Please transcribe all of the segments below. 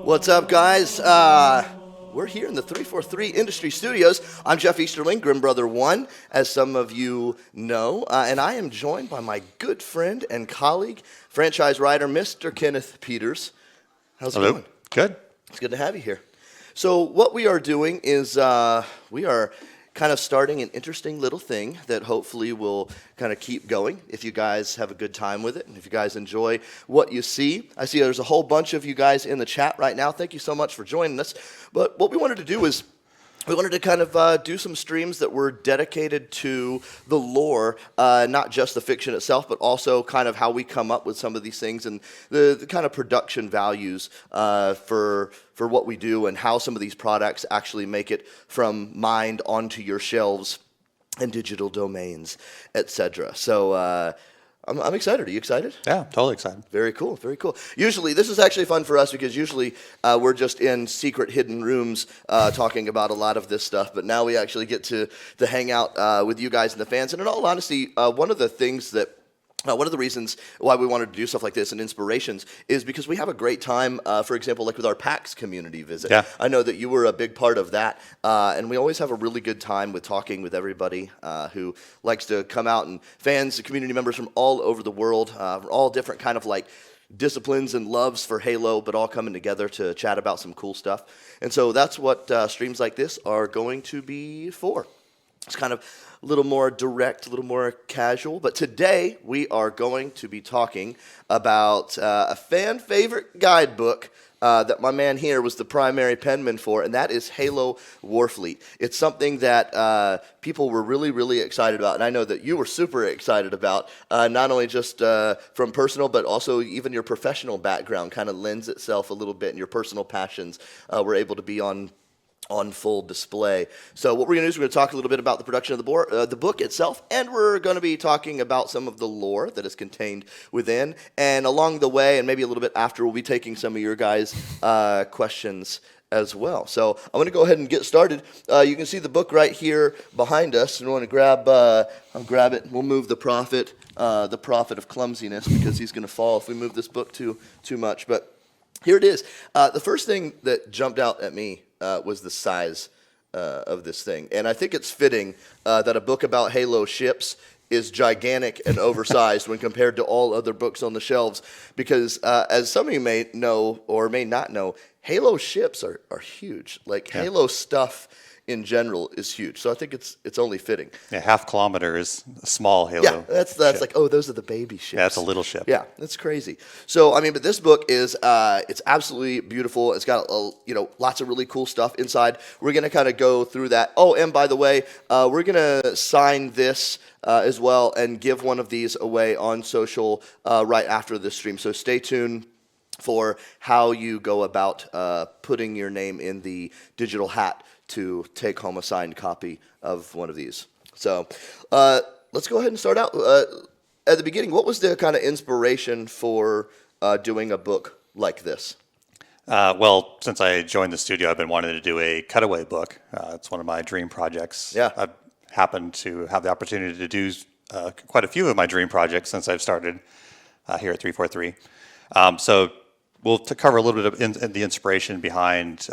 What's up, guys? We're here in the 343 Industry Studios. I'm Jeff Easterling, Grim Brother 1, as some of you know, and I am joined by my good friend and colleague, franchise writer, Mr. Kenneth Peters. How's it going? Good. It's good to have you here. So what we are doing is we are kind of starting an interesting little thing that hopefully will kind of keep going if you guys have a good time with it and if you guys enjoy what you see. I see there's a whole bunch of you guys in the chat right now. Thank you so much for joining us. But what we wanted to do is we wanted to kind of do some streams that were dedicated to the lore, not just the fiction itself, but also kind of how we come up with some of these things and the kind of production values for what we do and how some of these products actually make it from mind onto your shelves and digital domains, etc. So I'm excited. Are you excited? Yeah, totally excited. Very cool, very cool. Usually, this is actually fun for us because usually we're just in secret hidden rooms talking about a lot of this stuff, but now we actually get to hang out with you guys and the fans. And in all honesty, one of the things that one of the reasons why we wanted to do stuff like this and inspirations is because we have a great time, for example, like with our PAX community visit. Yeah. I know that you were a big part of that, and we always have a really good time with talking with everybody who likes to come out, and fans, community members from all over the world, all different kind of like disciplines and loves for Halo, but all coming together to chat about some cool stuff. And so that's what streams like this are going to be for. It's kind of a little more direct, a little more casual. But today we are going to be talking about a fan favorite guidebook that my man here was the primary penman for, and that is Halo Warfleet. It's something that people were really, really excited about, and I know that you were super excited about, not only just from personal, but also even your professional background kind of lends itself a little bit, and your personal passions were able to be on full display. So what we're going to do is we're going to talk a little bit about the production of the book itself, and we're going to be talking about some of the lore that is contained within. And along the way, and maybe a little bit after, we'll be taking some of your guys' questions as well. So I'm going to go ahead and get started. You can see the book right here behind us, and we want to I'll grab it. We'll move the prophet of clumsiness, because he's going to fall if we move this book too much. But here it is. The first thing that jumped out at me was the size of this thing. And I think it's fitting that a book about Halo ships is gigantic and oversized when compared to all other books on the shelves, because as some of you may know or may not know, Halo ships are huge. Like, yeah. Halo stuff in general is huge. So I think it's only fitting. Yeah, half-kilometer is a small Halo. Yeah, that's ship. like, oh, those are the baby ships. Yeah, that's a little ship. Yeah, that's crazy. So I mean, but this book is it's absolutely beautiful. It's got lots of really cool stuff inside. We're gonna kind of go through that. Oh, and by the way, we're gonna sign this as well and give one of these away on social right after this stream. So stay tuned for how you go about putting your name in the digital hat to take home a signed copy of one of these. So let's go ahead and start out. At the beginning, what was the kind of inspiration for doing a book like this? Well, since I joined the studio, I've been wanting to do a cutaway book. It's one of my dream projects. Yeah. I've happened to have the opportunity to do quite a few of my dream projects since I've started here at 343. So we'll cover a little bit of the inspiration behind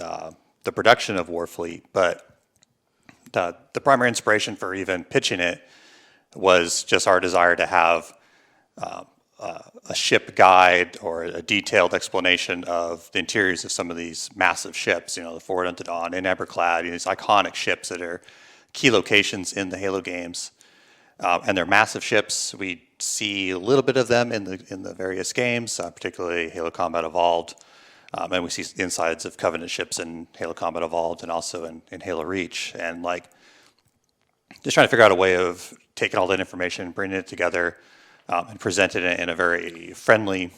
the production of Warfleet, but the primary inspiration for even pitching it was just our desire to have a ship guide or a detailed explanation of the interiors of some of these massive ships, the Forward Unto Dawn and Everclad, these iconic ships that are key locations in the Halo games. And they're massive ships. We see a little bit of them in the various games, particularly Halo Combat Evolved. And we see insides of Covenant ships in Halo Combat Evolved and also in Halo Reach. And just trying to figure out a way of taking all that information, bringing it together, and presenting it in a very friendly,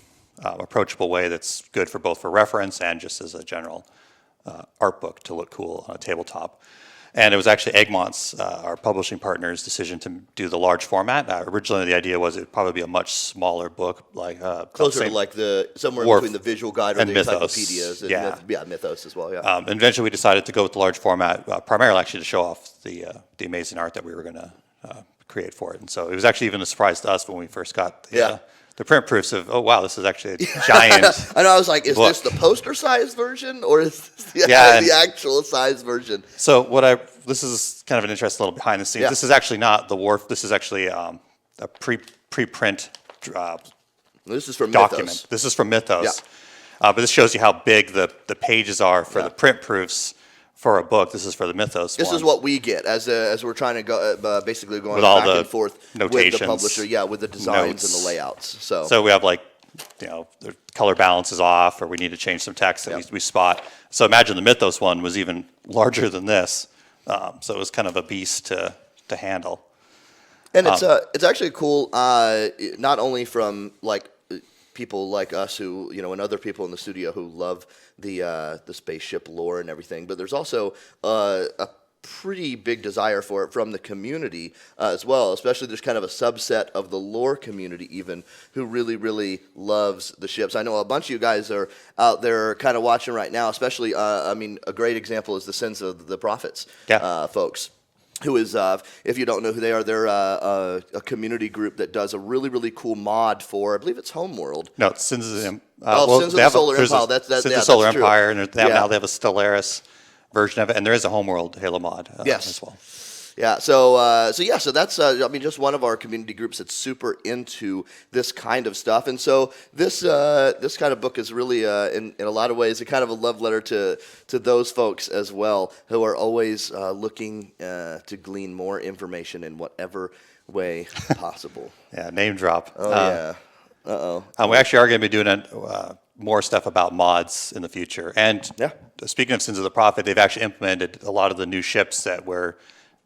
approachable way that's good for both for reference and just as a general art book to look cool on a tabletop. And it was actually Egmont's, our publishing partner's decision to do the large format. Originally, the idea was it would probably be a much smaller book, like closer to like somewhere between the visual guide or the Mythos. encyclopedias, and Mythos as well. Yeah. And eventually, we decided to go with the large format, primarily actually to show off the amazing art that we were going to create for it. And so it was actually even a surprise to us when we first got the print proofs of, oh wow, this is actually a giant. I know. I was like, is book. this the poster size version or is this the actual size version? So this is kind of an interesting little behind the scenes. Yeah. This is actually not the Warf. This is actually a preprint This is from document. Mythos. This is from Mythos. Yeah. But this shows you how big the pages are for the print proofs for a book. This is for the Mythos This one. is what we get as we're trying to go basically going With all back the and forth with notations, the publisher, with the designs notes. and the layouts. So we have the color balance is off, or we need to change some text that we spot. So imagine the Mythos one was even larger than this. So it was kind of a beast to handle. And it's actually cool, not only from like people like us who and other people in the studio who love the spaceship lore and everything, but there's also a pretty big desire for it from the community as well. Especially there's kind of a subset of the lore community even who really loves the ships. I know a bunch of you guys are out there kind of watching right now. Especially a great example is the Sins of the Prophets folks. Who is, if you don't know who they are, they're a community group that does a really cool mod for, I believe it's Homeworld. No, it's Sins of the Sins of the Solar Empire. That's Sins of the Solar true. Empire, and now they have a Stellaris version of it, and there is a Homeworld Halo mod as well. Yeah, so that's just one of our community groups that's super into this kind of stuff, and so this kind of book is really in a lot of ways a kind of a love letter to those folks as well who are always looking to glean more information in whatever way possible. Yeah, name drop. Oh yeah. We actually are going to be doing more stuff about mods in the future, and speaking of Sins of the Prophet, they've actually implemented a lot of the new ships that were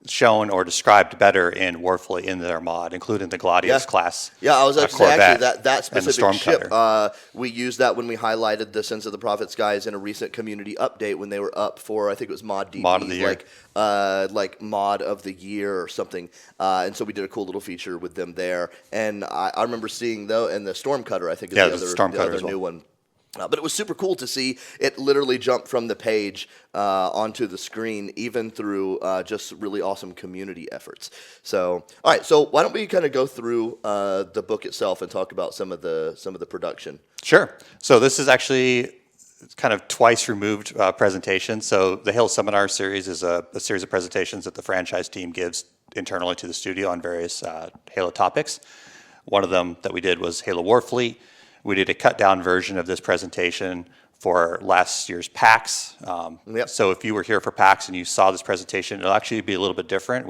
shown or described better in Warfleet in their mod, including the Gladius class. Yeah, I was actually that specific ship. Cutter. We used that when we highlighted the Sins of the Prophets guys in a recent community update when they were up for, I think it was Mod DD, Mod of the Year. like Mod of the Year or something. And so we did a cool little feature with them there. And I remember seeing though, and the Storm Cutter I think is the other new one. But it was super cool to see it literally jump from the page onto the screen, even through just really awesome community efforts. So, all right. So, why don't we kind of go through the book itself and talk about some of the production? Sure. So this is actually kind of twice removed presentation. So the Halo Seminar series is a series of presentations that the franchise team gives internally to the studio on various Halo topics. One of them that we did was Halo Warfleet. We did a cut-down version of this presentation for last year's PAX. So if you were here for PAX and you saw this presentation, it'll actually be a little bit different.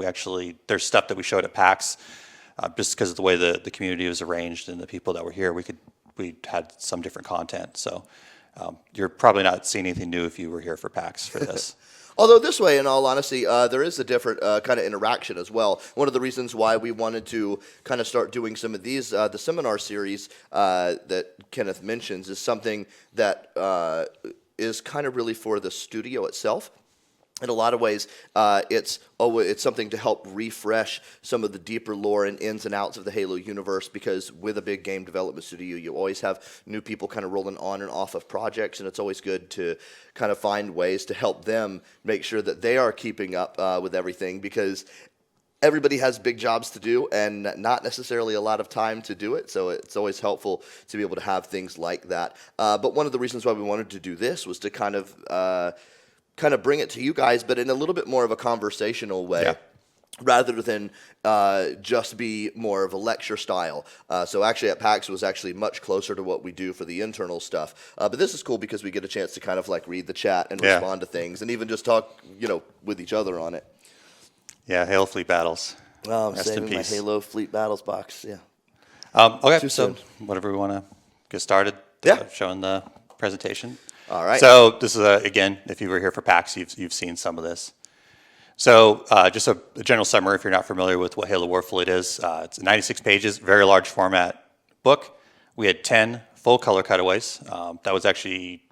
There's stuff that we showed at PAX just because of the way the community was arranged and the people that were here. We had some different content. So you're probably not seeing anything new if you were here for PAX for this. Although this way, in all honesty, there is a different kind of interaction as well. One of the reasons why we wanted to kind of start doing some of these, the seminar series that Kenneth mentions, is something that is kind of really for the studio itself. In a lot of ways, it's something to help refresh some of the deeper lore and ins and outs of the Halo universe, because with a big game development studio, you always have new people kind of rolling on and off of projects, and it's always good to kind of find ways to help them make sure that they are keeping up with everything, because everybody has big jobs to do and not necessarily a lot of time to do it, so it's always helpful to be able to have things like that. But one of the reasons why we wanted to do this was to kind of bring it to you guys, but in a little bit more of a conversational way, rather than just be more of a lecture style. So actually at PAX was actually much closer to what we do for the internal stuff. But this is cool because we get a chance to kind of like read the chat and respond to things, and even just talk, with each other on it. Yeah, Halo Fleet Battles. Oh, I'm saving my Halo Fleet Battles box. Yeah. Okay, so whatever we want to get started showing the presentation. All right. So this is, again, if you were here for PAX, you've seen some of this. So just a general summary, if you're not familiar with what Halo Warfleet is, it's 96 pages, very large format book. We had 10 full color cutaways. That was actually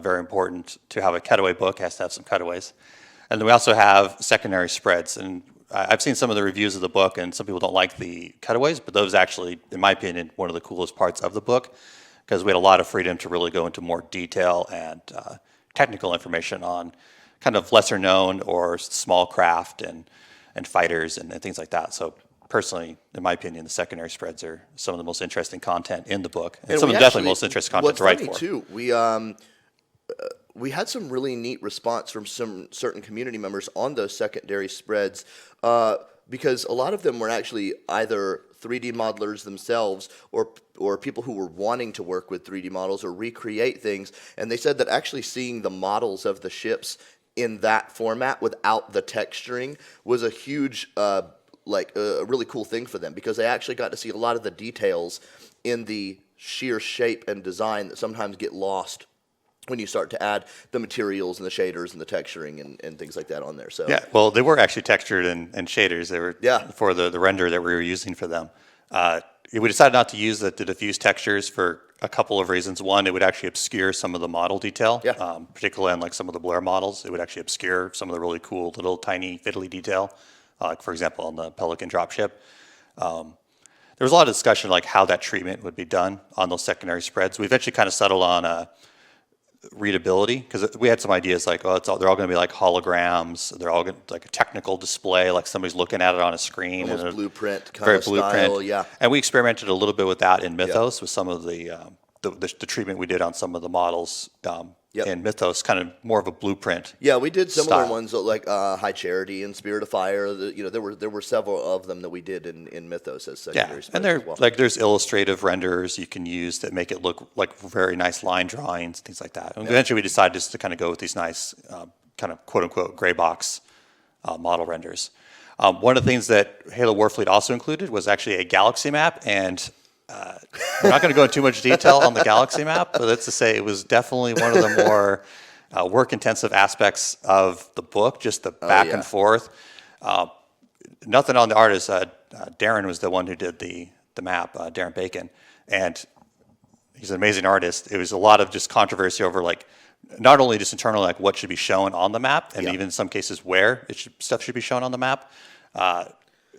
very important to have a cutaway book. It has to have some cutaways. And then we also have secondary spreads. And I've seen some of the reviews of the book, and some people don't like the cutaways, but those actually, in my opinion, one of the coolest parts of the book, because we had a lot of freedom to really go into more detail and technical information on kind of lesser known or small craft and fighters and things like that. So personally, in my opinion, the secondary spreads are some of the most interesting content in the book, and And some we of the definitely actually- most interesting content what's to write funny for. too, we had some really neat response from some certain community members on those secondary spreads, because a lot of them were actually either 3D modelers themselves or people who were wanting to work with 3D models or recreate things, and they said that actually seeing the models of the ships in that format without the texturing was a huge, a really cool thing for them, because they actually got to see a lot of the details in the sheer shape and design that sometimes get lost when you start to add the materials and the shaders and the texturing and things like that on there. So Yeah, well, they were actually textured and shaders. They were for the render that we were using for them. We decided not to use the diffuse textures for a couple of reasons. One, it would actually obscure some of the model detail, particularly on like some of the Blair models. It would actually obscure some of the really cool little tiny fiddly detail, like for example on the Pelican dropship. There was a lot of discussion like how that treatment would be done on those secondary spreads. We eventually kind of settled on readability, because we had some ideas like, they're all going to be like holograms. They're all going to like a technical display, like somebody's looking at it on a screen. Almost and blueprint kind very of blueprint. style, yeah. And we experimented a little bit with that in Mythos with some of the treatment we did on some of the models in Mythos, kind of more of a blueprint. Yeah, we did similar style. ones like High Charity and Spirit of Fire. There were several of them that we did in Mythos as secondary spreads And they're as well. like there's illustrative renderers you can use that make it look like very nice line drawings, things like that. And eventually we decided just to kind of go with these nice kind of quote unquote gray box model renders. One of the things that Halo Warfleet also included was actually a galaxy map, and I'm not going to go into too much detail on the galaxy map, but let's just say it was definitely one of the more work-intensive aspects of the book, just the back and forth. Nothing on the artist. Darren was the one who did the map, Darren Bacon, and he's an amazing artist. It was a lot of just controversy over like not only just internally like what should be shown on the map, and even in some cases where stuff should be shown on the map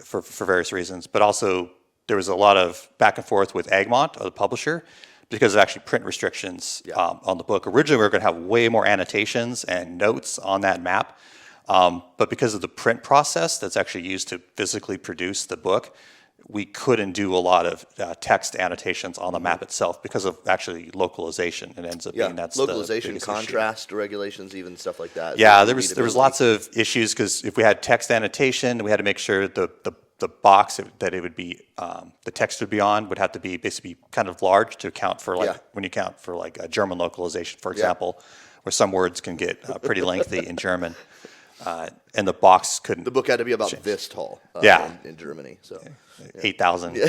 for various reasons, but also there was a lot of back and forth with Egmont, the publisher, because of actually print restrictions on the book. Originally, we were going to have way more annotations and notes on that map, but because of the print process that's actually used to physically produce the book, we couldn't do a lot of text annotations on the map itself because of actually localization. It ends up being that's localization, the biggest contrast regulations, even stuff like that. Yeah, there was lots of issues because if we had text annotation, we had to make sure the box that it would be the text would be on would have to be basically kind of large to account for like when you count for like a German localization, for example, where some words can get pretty lengthy in German, and the box couldn't. The book had to be about this tall. In Germany, so 8,000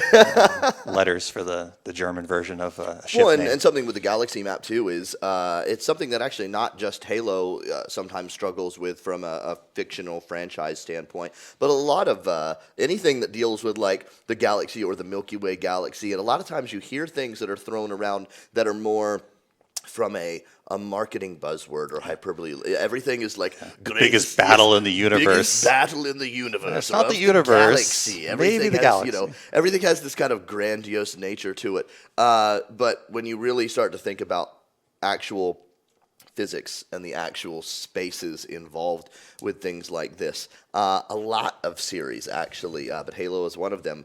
letters for the German version of a ship name. And something with the galaxy map too is it's something that actually not just Halo sometimes struggles with from a fictional franchise standpoint, but a lot of anything that deals with like the galaxy or the Milky Way galaxy. And a lot of times you hear things that are thrown around that are more from a marketing buzzword or hyperbole. Everything is like biggest battle in the universe. Biggest battle in the universe. It's not the universe. Galaxy. Maybe the galaxy. Everything has this kind of grandiose nature to it. But when you really start to think about actual physics and the actual spaces involved with things like this, a lot of series actually, but Halo is one of them,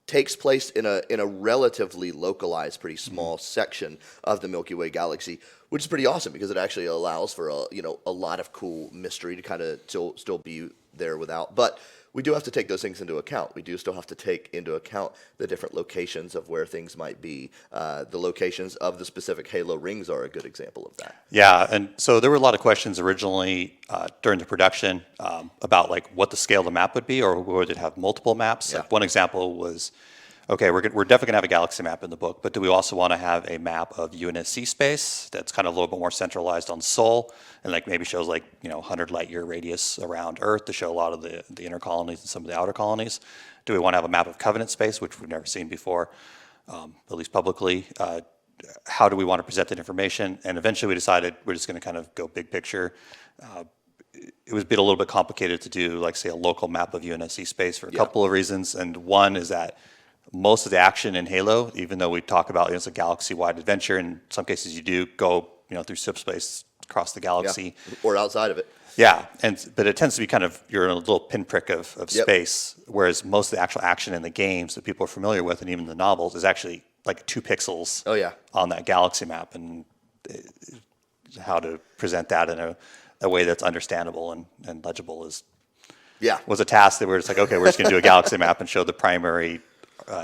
takes place in a relatively localized, pretty small section of the Milky Way galaxy, which is pretty awesome because it actually allows for a lot of cool mystery to kind of still be there without. But we do have to take those things into account. We do still have to take into account the different locations of where things might be. The locations of the specific Halo rings are a good example of that. Yeah, and so there were a lot of questions originally during the production about like what the scale of the map would be, or would it have multiple maps? Yeah. Like one example was, okay, we're definitely gonna have a galaxy map in the book, but do we also want to have a map of UNSC space that's kind of a little bit more centralized on Sol, and like maybe shows like 100 light year radius around Earth to show a lot of the inner colonies and some of the outer colonies? Do we want to have a map of Covenant space, which we've never seen before, at least publicly? How do we want to present that information? And eventually we decided we're just going to kind of go big picture. It was a little bit complicated to do, like say, a local map of UNSC space for a couple of reasons, and one is that most of the action in Halo, even though we talk about it's a galaxy-wide adventure, in some cases you do go through ship space across the galaxy. Or outside of it. Yeah, but it tends to be kind of, you're in a little pinprick of Yep. space, whereas most of the actual action in the games that people are familiar with, and even the novels, is actually like 2 pixels Oh, yeah. on that galaxy map, and how to present that in a way that's understandable and legible was a task that we're just like, okay, we're just going to do a galaxy map and show the primary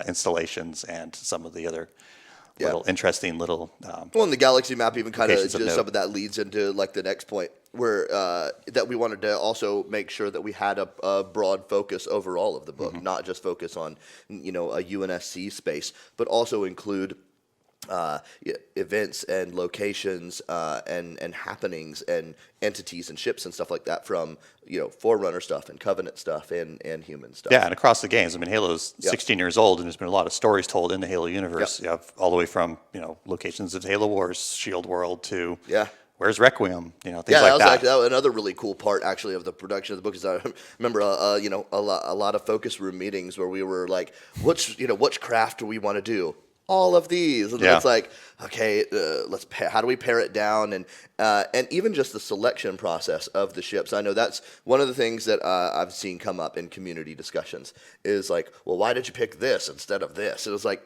installations and some of the other interesting little. Well, and the galaxy map even kind of locations of just note. some of that leads into like the next point where that we wanted to also make sure that we had a broad focus overall of the book, not just focus on a UNSC space, but also include events and locations and happenings and entities and ships and stuff like that from Forerunner stuff and Covenant stuff and human stuff. Yeah, and across the games. I mean, Halo's 16 years old, and there's been a lot of stories told in the Halo universe. You have all the way from locations of Halo Wars, Shield World to where's Requiem, things like that was that. actually another really cool part actually of the production of the book. Is I remember a lot of focus room meetings where we were like, which craft do we want to do? All of these, and then it's like, okay, how do we pare it down, and even just the selection process of the ships. I know that's one of the things that I've seen come up in community discussions is like, well, why did you pick this instead of this? It was like,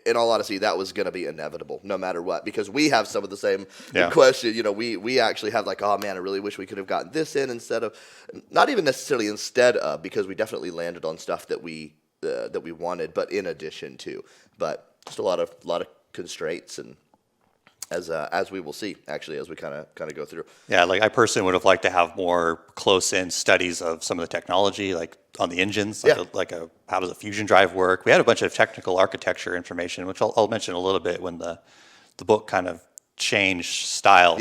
in all honesty, that was going to be inevitable no matter what, because we have some of the same question. We actually have like, oh man, I really wish we could have gotten this in instead of, not even necessarily instead of, because we definitely landed on stuff that we wanted, but in addition to, but. Just a lot of constraints, and as we will see actually as we kind of go through. Yeah, like I personally would have liked to have more close-in studies of some of the technology, like on the engines, how does a fusion drive work. We had a bunch of technical architecture information, which I'll mention a little bit when the book kind of changed style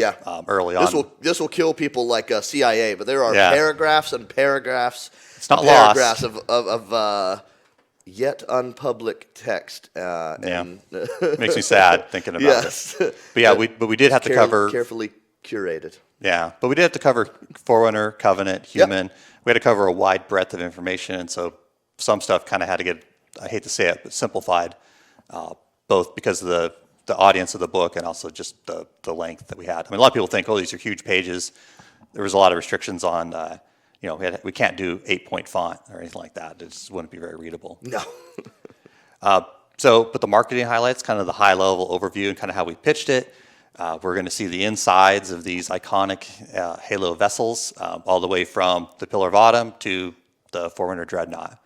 early on. This will kill people like CIA, but there are paragraphs and paragraphs. It's not paragraphs lost. of yet unpublic text. Makes me sad thinking about it. But we did have to cover carefully curated. Yeah, but we did have to cover Forerunner, Covenant, Human. We had to cover a wide breadth of information, and so some stuff kind of had to get, I hate to say it, but simplified, both because of the audience of the book and also just the length that we had. I mean, a lot of people think, oh, these are huge pages. There was a lot of restrictions on. We can't do 8-point font or anything like that. It just wouldn't be very readable. No. But the marketing highlights, kind of the high-level overview and kind of how we pitched it. We're going to see the insides of these iconic Halo vessels, all the way from the Pillar of Autumn to the Forerunner Dreadnought,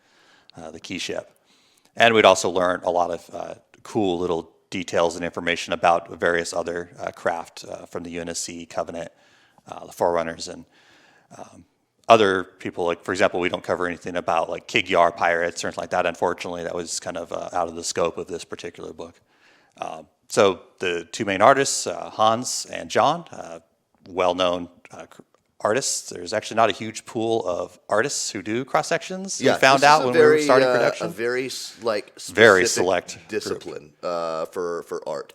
the key ship. And we'd also learn a lot of cool little details and information about various other craft from the UNSC, Covenant, the Forerunners, and other people. Like, for example, we don't cover anything about like Kig-Yar pirates or anything like that. Unfortunately, that was kind of out of the scope of this particular book. So the 2 main artists, Hans and John, well-known artists. There's actually not a huge pool of artists who do cross-sections. We found out when we were starting production. A very very select discipline for art.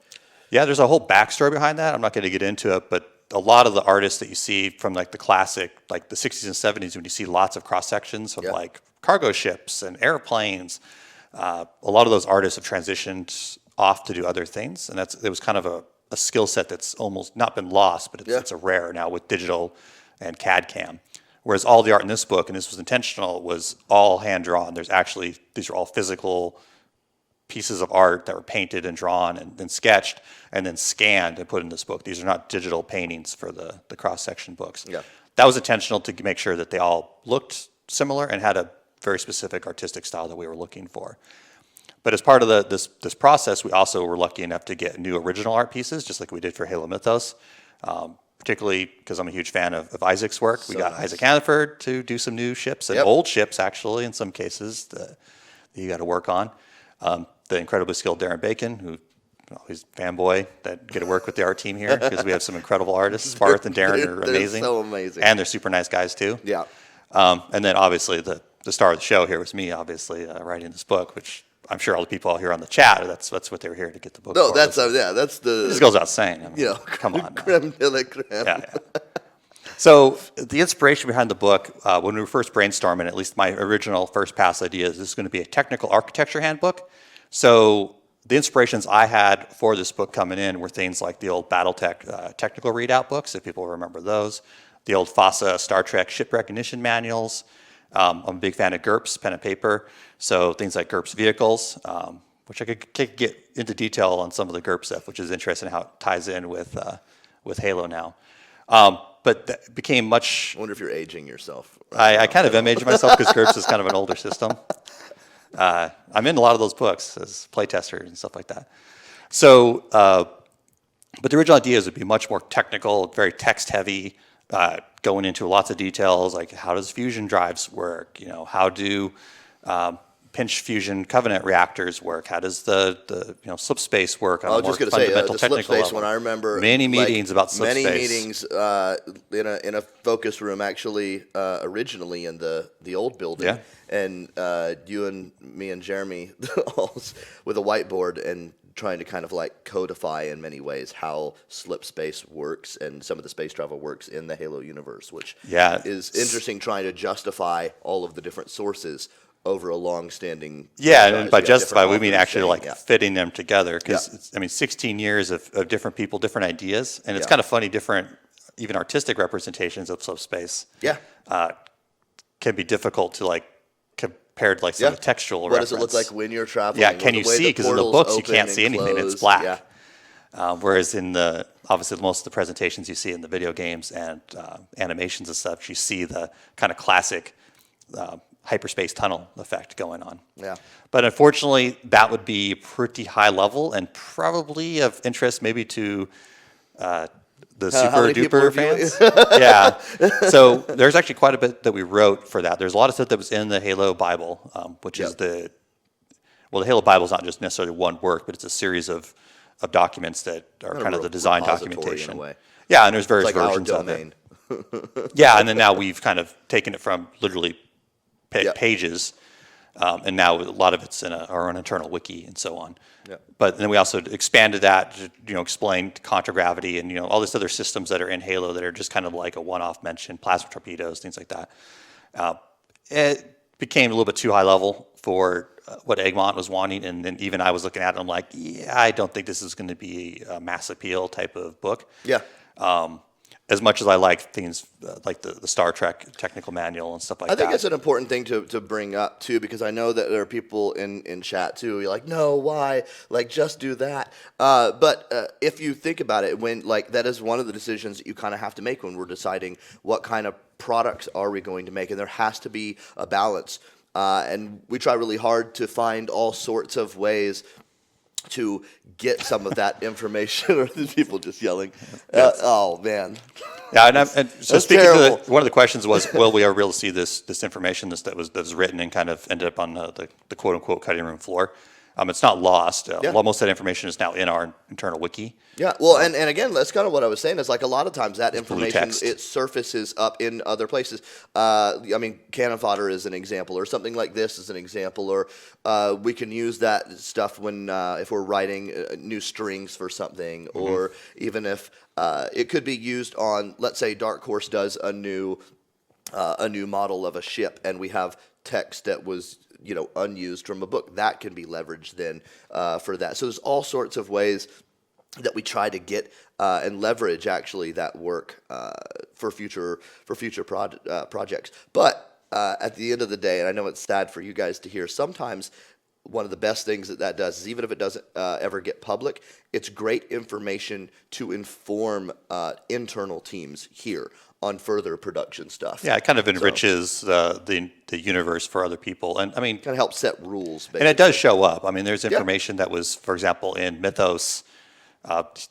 Yeah, there's a whole backstory behind that. I'm not going to get into it, but a lot of the artists that you see from like the classic, like the 60s and 70s, when you see lots of cross-sections of like cargo ships and airplanes, a lot of those artists have transitioned off to do other things, and it was kind of a skill set that's almost not been lost, but it's a rare now with digital and CAD CAM. Whereas all the art in this book, and this was intentional, was all hand drawn. These are all physical pieces of art that were painted and drawn and then sketched and then scanned and put in this book. These are not digital paintings for the cross-section books. Yeah. That was intentional to make sure that they all looked similar and had a very specific artistic style that we were looking for. But as part of this process, we also were lucky enough to get new original art pieces, just like we did for Halo Mythos, particularly because I'm a huge fan of Isaac's work. We got Isaac Hannaford to do some new ships, and old ships, actually, in some cases, that you got to work on. The incredibly skilled Darren Bacon, who he's a fanboy that get to work with the art team here, because we have some incredible artists. Sparth and Darren are amazing. They're so amazing. And they're super nice guys, too. Yeah. And then, obviously, the star of the show here was me, obviously, writing this book, which I'm sure all the people here on the chat, that's what they were here to get the book for. That's the... This goes without saying. I mean, come on. Creme de la creme. Yeah. So the inspiration behind the book, when we were first brainstorming, at least my original first pass idea is this is going to be a technical architecture handbook. So the inspirations I had for this book coming in were things like the old BattleTech technical readout books, if people remember those, the old FASA Star Trek ship recognition manuals. I'm a big fan of GURPS, pen and paper, so things like GURPS vehicles, which I could get into detail on some of the GURPS stuff, which is interesting how it ties in with Halo now. But that became much... I wonder if you're aging yourself. I kind of am aging myself because GURPS is kind of an older system. I'm in a lot of those books as playtester and stuff like that. So, but the original ideas would be much more technical, very text-heavy, going into lots of details, like how does fusion drives work? You know, how do pinch fusion covenant reactors work? How does the slip space work on a more fundamental technical level? One I remember many meetings about slip space. Many meetings in a focus room actually originally in the old building. Yeah. And you and me and Jeremy all with a whiteboard and trying to kind of like codify in many ways how slip space works and some of the space travel works in the Halo universe, which is interesting, trying to justify all of the different sources over a long-standing... and by justify, we mean actually like fitting them together, because, 16 years of different people, different ideas, and it's kind of funny, different, even artistic representations of subspace can be difficult to like compared to like some of the textual reference. What does it look like when you're traveling? Yeah, can you see? Because in the books you can't see anything, it's black. Whereas in obviously most of the presentations you see in the video games and animations and stuff, you see the kind of classic hyperspace tunnel effect going on. Yeah. But unfortunately, that would be pretty high level and probably of interest maybe to the super duper fans. Yeah. So there's actually quite a bit that we wrote for that. There's a lot of stuff that was in the Halo Bible, which is the Halo Bible is not just necessarily one work, but it's a series of documents that are kind of the design documentation. Yeah, and there's various versions of it. Yeah, and then now we've kind of taken it from literally pages, and now a lot of it's in our own internal wiki and so on. Yeah. But then we also expanded that to explain contragravity and all these other systems that are in Halo that are just kind of like a one-off mention, plasma torpedoes, things like that. It became a little bit too high level for what Egmont was wanting, and then even I was looking at it, I'm like, I don't think this is going to be a mass appeal type of book. Yeah. As much as I like things like the Star Trek technical manual and stuff like that. I think it's an important thing to bring up, too, because I know that there are people in chat, too. You're like, no, why? Like, just do that. But if you think about it, that is one of the decisions that you kind of have to make when we're deciding what kind of products are we going to make, and there has to be a balance. And we try really hard to find all sorts of ways to get some of that information. Or the people just yelling? Oh man! Yeah, and so speaking to one of the questions was, will we ever be able to see this information that was written and kind of ended up on the quote unquote cutting room floor? It's not lost. Most of that information is now in our internal wiki. Yeah, well, and again, that's kind of what I was saying, is like a lot of times that information, it surfaces up in other places. Cannon fodder is an example, or something like this is an example, or we can use that stuff when if we're writing new strings for something, or even if it could be used on, let's say Dark Horse does a new model of a ship, and we have text that was unused from a book, that can be leveraged then for that. So there's all sorts of ways that we try to get and leverage actually that work for future projects. But at the end of the day, and I know it's sad for you guys to hear, sometimes one of the best things that does is, even if it doesn't ever get public, it's great information to inform internal teams here on further production stuff. Yeah, it kind of enriches the universe for other people, and kind of helps set rules. Basically. And it does show up. There's information that was, for example, in Mythos,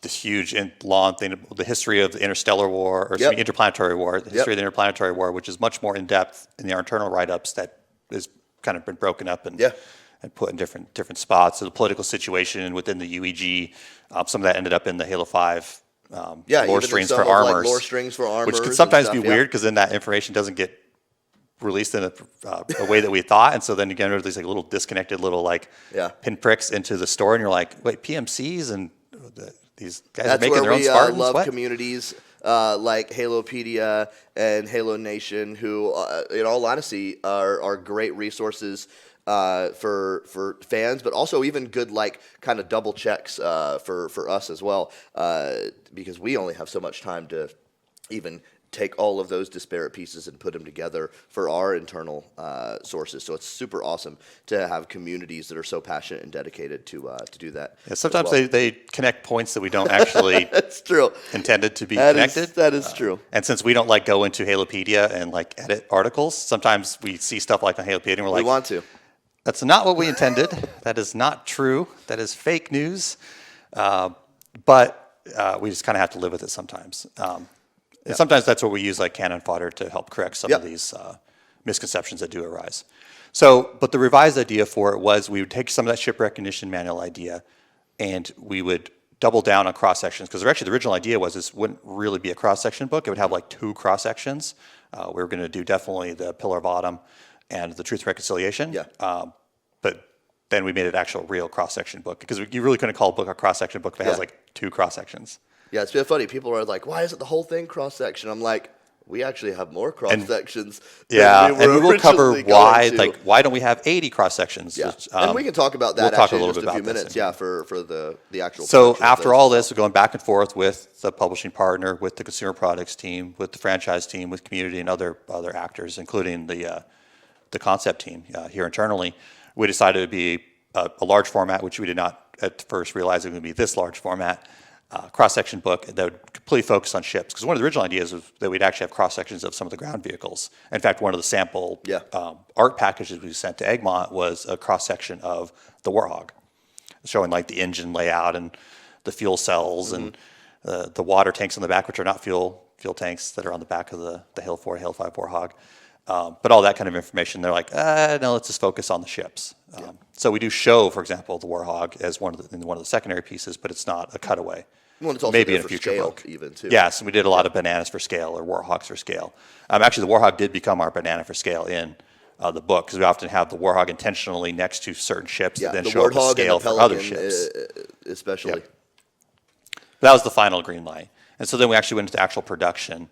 this huge and long thing, the history of the interstellar war, or interplanetary war, the history of the interplanetary war, which is much more in depth in the internal write-ups that has kind of been broken up and put in different spots. So the political situation within the UEG, some of that ended up in the Halo 5. Lore strings for armors, like lore strings for armors, which could sometimes be weird because then that information doesn't get released in a way that we thought, and so then again there's these like little disconnected little pinpricks into the story, and you're like, wait, PMCs and these guys are making their own Spartans. That's where we love communities like Halopedia and Halo Nation, who, in all honesty, are great resources for fans, but also even good like kind of double checks for us as well, because we only have so much time to even take all of those disparate pieces and put them together for our internal sources. So it's super awesome to have communities that are so passionate and dedicated to do that. Yeah, sometimes well. they connect points that we don't actually That's true. intended to be That connected. that is true. And since we don't like go into Halopedia and like edit articles, sometimes we see stuff like on Halopedia and we're like, We want to. that's not what we intended. That is not true. That is fake news. But we just kind of have to live with it sometimes. And sometimes that's what we use like cannon fodder to help correct some of these misconceptions that do arise. So, but the revised idea for it was we would take some of that ship recognition manual idea and we would double down on cross sections, because actually the original idea was this wouldn't really be a cross section book. It would have like 2 cross sections. We were going to do definitely the Pillar Bottom and the Truth and Reconciliation. But then we made it actual real cross section book, because you really couldn't call a book a cross section book if it has like 2 cross sections. Yeah, it's been funny. People are like, "Why isn't the whole thing cross section?" I'm like, "We actually have more cross sections." And we will cover why. Like, why don't we have 80 cross sections? Yeah, and we can talk about that we'll actually in just a few minutes. Yeah, for the actual. So after all this, we're going back and forth with the publishing partner, with the consumer products team, with the franchise team, with community and other actors, including the concept team here internally. We decided it would be a large format, which we did not at first realize it would be this large format. Cross-section book that would completely focus on ships. Because one of the original ideas was that we'd actually have cross-sections of some of the ground vehicles. In fact, one of the sample art packages we sent to Egmont was a cross-section of the Warhog, showing like the engine layout and the fuel cells and the water tanks on the back, which are not fuel tanks that are on the back of the Hail 4, Hail 5 Warhog. But all that kind of information, they're like, no, let's just focus on the ships. So we do show, for example, the Warhog as one of the secondary pieces, but it's not a cutaway. Well, it's also maybe in a for future scale book. Even too. Yes, and we did a lot of bananas for scale or Warhogs for scale. Actually, the Warhog did become our banana for scale in the book, because we often have the Warhog intentionally next to certain ships that then show up the scale for other ships. Especially. That was the final green light. And so then we actually went into actual production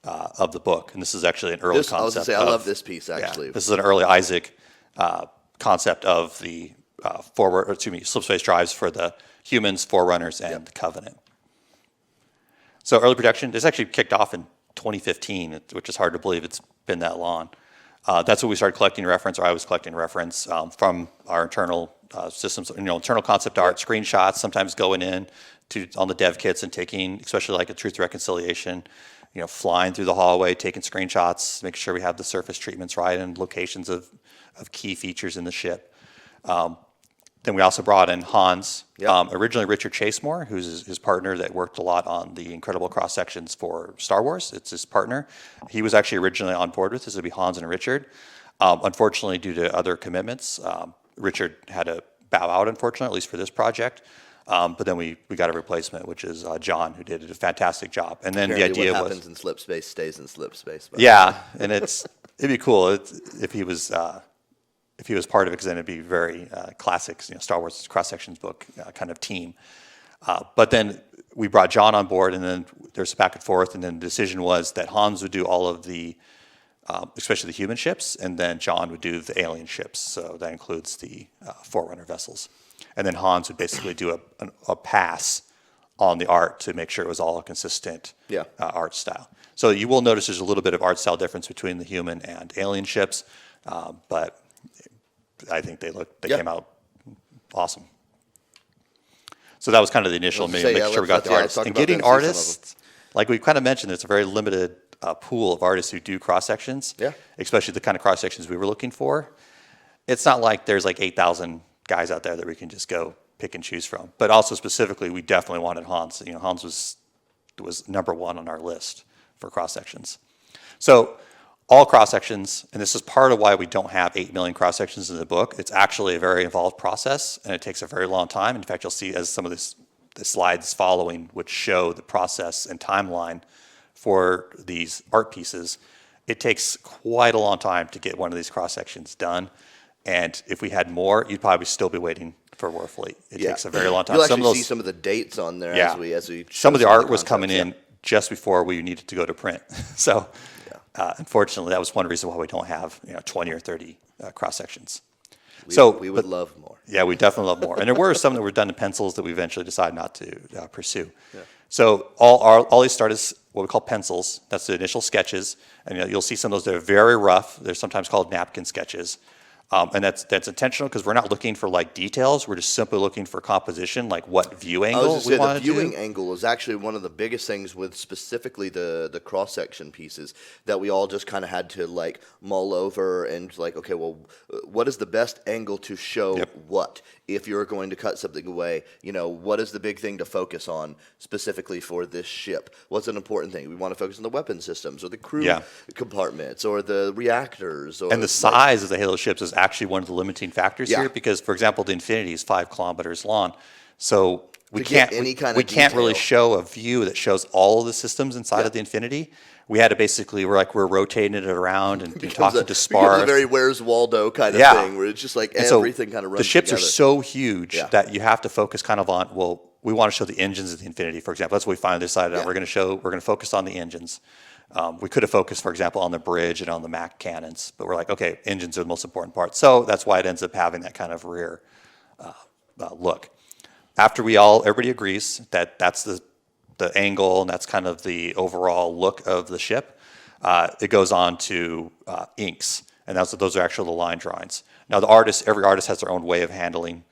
of the book. And this is actually an early concept. I was going to say, I love this piece, actually. This is an early Isaac concept of the slip space drives for the humans, Forerunners, and the Covenant. So early production, this actually kicked off in 2015, which is hard to believe it's been that long. That's when we started collecting reference, or I was collecting reference from our internal systems, internal concept art, screenshots, sometimes going in on the dev kits and taking, especially like a Truth Reconciliation, flying through the hallway, taking screenshots, making sure we have the surface treatments right and locations of key features in the ship. Then we also brought in Hans, originally Richard Chasemore, who's his partner that worked a lot on the incredible cross sections for Star Wars. It's his partner. He was actually originally on board with this. It would be Hans and Richard. Unfortunately, due to other commitments, Richard had to bow out, unfortunately, at least for this project. But then we got a replacement, which is John, who did a fantastic job. And then Apparently the idea what was happens in slip space stays in slip space. and it'd be cool if he was part of it, because then it'd be very classic, Star Wars cross sections book kind of team. But then we brought John on board, and then there's back and forth, and then the decision was that Hans would do all of the, especially the human ships, and then John would do the alien ships. So that includes the Forerunner vessels. And then Hans would basically do a pass on the art to make sure it was all a consistent art style. So you will notice there's a little bit of art style difference between the human and alien ships, but I think they came out awesome. So that was kind of the initial making sure we got the artists. And getting artists, like we kind of mentioned, there's a very limited pool of artists who do cross sections, especially the kind of cross sections we were looking for. It's not like there's like 8,000 guys out there that we can just go pick and choose from. But also specifically, we definitely wanted Hans. Hans was number one on our list for cross sections. So all cross sections, and this is part of why we don't have 8 million cross sections in the book. It's actually a very involved process, and it takes a very long time. In fact, you'll see as some of the slides following, which show the process and timeline for these art pieces, it takes quite a long time to get one of these cross sections done. And if we had more, you'd probably still be waiting for Warfleet. It takes a very long time. You'll actually see some of the dates on there as we some of the art was coming in just before we needed to go to print. So unfortunately, that was one reason why we don't have 20 or 30 cross sections. We would love more. Yeah, we definitely love more. And there were some that were done in pencils that we eventually decided not to pursue. Yeah. So all these start as what we call pencils. That's the initial sketches. And you'll see some of those that are very rough. They're sometimes called napkin sketches. And that's intentional because we're not looking for like details. We're just simply looking for composition, like what view angle we want to do. The viewing angle is actually one of the biggest things with specifically the cross section pieces that we all just kind of had to like mull over and like, okay, well, what is the best angle to show what? If you're going to cut something away, what is the big thing to focus on specifically for this ship? What's an important thing? We want to focus on the weapon systems or the crew compartments or the reactors. And the size of the Halo ships is actually one of the limiting factors here because, for example, the Infinity is 5 kilometers long. So we can't really show a view that shows all of the systems inside of the Infinity. We had to basically, we're rotating it around and talking to spars. It's a very Where's Waldo kind of thing, where it's just like everything kind of runs The ships together. are so huge that you have to focus kind of on, well, we want to show the engines of the Infinity, for example. That's what we finally decided on. We're going to focus on the engines. We could have focused, for example, on the bridge and on the Mac cannons, but we're like, okay, engines are the most important part. So that's why it ends up having that kind of rear look. After everybody agrees that that's the angle and that's kind of the overall look of the ship, it goes on to inks, and those are actually the line drawings. Now, every artist has their own way of handling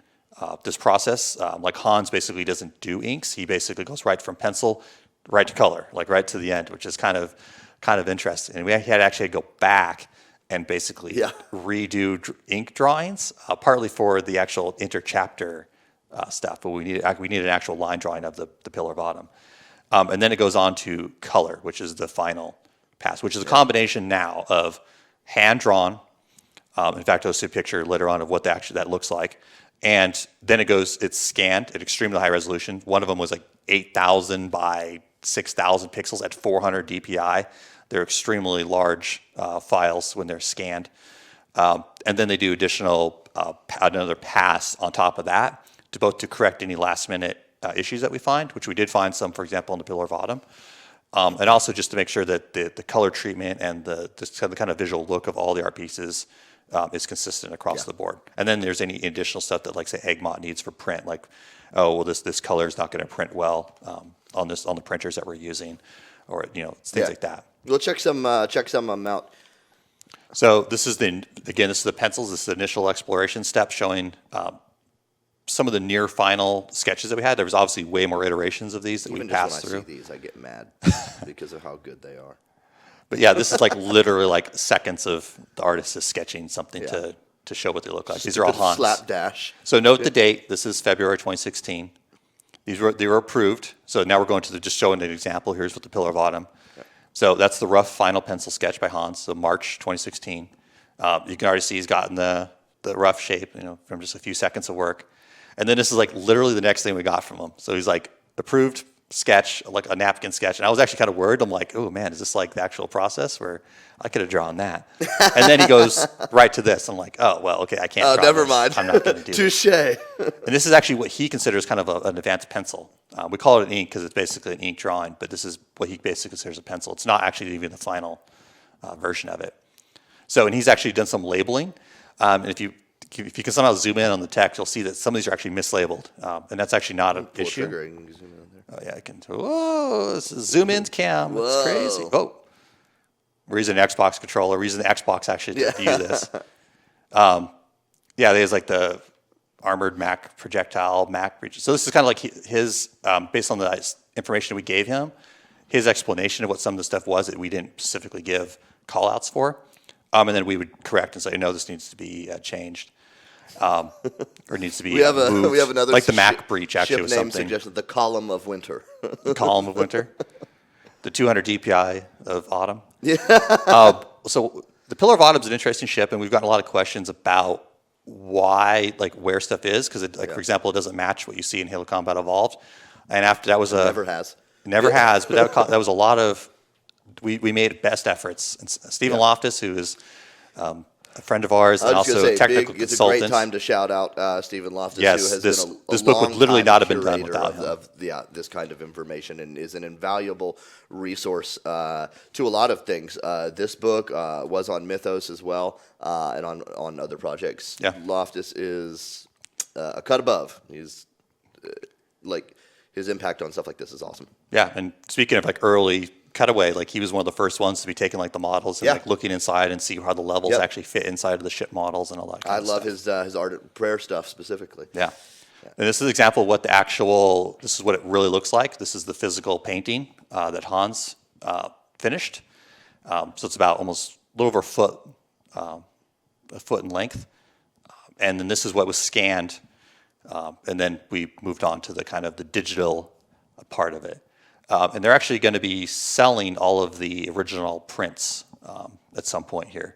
this process. Like Hans basically doesn't do inks; he basically goes right from pencil right to color, like right to the end, which is kind of interesting. And we had to actually go back and basically redo ink drawings, partly for the actual interchapter stuff, but we need an actual line drawing of the pillar bottom. And then it goes on to color, which is the final pass, which is a combination now of hand-drawn. In fact, I'll see a picture later on of what that looks like. And then it's scanned at extremely high resolution. One of them was like 8,000 by 6,000 pixels at 400 DPI. They're extremely large files when they're scanned. And then they do another pass on top of that to correct any last-minute issues that we find, which we did find some, for example, in the pillar bottom. And also just to make sure that the color treatment and the kind of visual look of all the art pieces is consistent across the board. And then there's any additional stuff that, like, say, Egmont needs for print, like, oh, well, this color is not going to print well on the printers that we're using, or things like that. We'll check some out. So this is the pencils. This is the initial exploration step showing some of the near final sketches that we had. There was obviously way more iterations of these that we passed through. Even when I see these, I get mad because of how good they are. But yeah, this is like literally like seconds of the artist is sketching something to show what they look like. These are all Hans. Slapdash. So note the date. This is February 2016. They were approved. So now we're going to just showing an example. Here's what the pillar bottom. Okay. So that's the rough final pencil sketch by Hans. So March 2016. You can already see he's gotten the rough shape, from just a few seconds of work. And then this is like literally the next thing we got from him. So he's like approved sketch, like a napkin sketch. And I was actually kind of worried. I'm like, oh man, is this like the actual process where I could have drawn that? And then he goes right to this. I'm like, oh, well, okay, I can't draw never this. mind. I'm not going to do Touche. And this is actually what he considers kind of an advanced pencil. We call it an ink because it's basically an ink drawing, but this is what he basically considers a pencil. It's not actually even the final version of it. So, and he's actually done some labeling. And if you can somehow zoom in on the text, you'll see that some of these are actually mislabeled. And that's actually not an issue. Oh, yeah, I can. Whoa, this is zoom in cam. It's crazy. Oh, we're using an Xbox controller. We're using the Xbox actually to view this. There's like the armored Mac projectile, Mac breach. So this is kind of like his, based on the information we gave him, his explanation of what some of the stuff was that we didn't specifically give call outs for. And then we would correct and say, no, this needs to be changed. Or needs to be moved. We have another like the Mac breach actually was ship name something. suggested, the Column of Winter. The Column of Winter. The 200 DPI of Autumn. Yeah. So the Pillar of Autumn is an interesting ship, and we've gotten a lot of questions about why, like where stuff is, because for example, it doesn't match what you see in Halo Combat Evolved. And after that was never has. Never has, but that was a lot of. We made best efforts. And Stephen Loftus, who is a friend of ours, and I was just also gonna a say, technical it's a consultant. great time to shout out Stephen Loftus, Yes, who has this- been this a book would literally long-time not have been done curator without him. this kind of information, and is an invaluable resource to a lot of things. This book was on Mythos as well, and on other projects. Yeah. Loftus is a cut above. He's like, his impact on stuff like this is awesome. Yeah, and speaking of like early cutaway, like he was one of the first ones to be taking like the models and Yeah. like looking inside and see how the levels Yep. actually fit inside of the ship models and all that kind I of love stuff. his art and prayer stuff specifically. Yeah. And this is an example of what this is what it really looks like. This is the physical painting that Hans finished. So it's about almost a little over a foot in length. And then this is what was scanned. And then we moved on to the kind of the digital part of it. And they're actually going to be selling all of the original prints at some point here.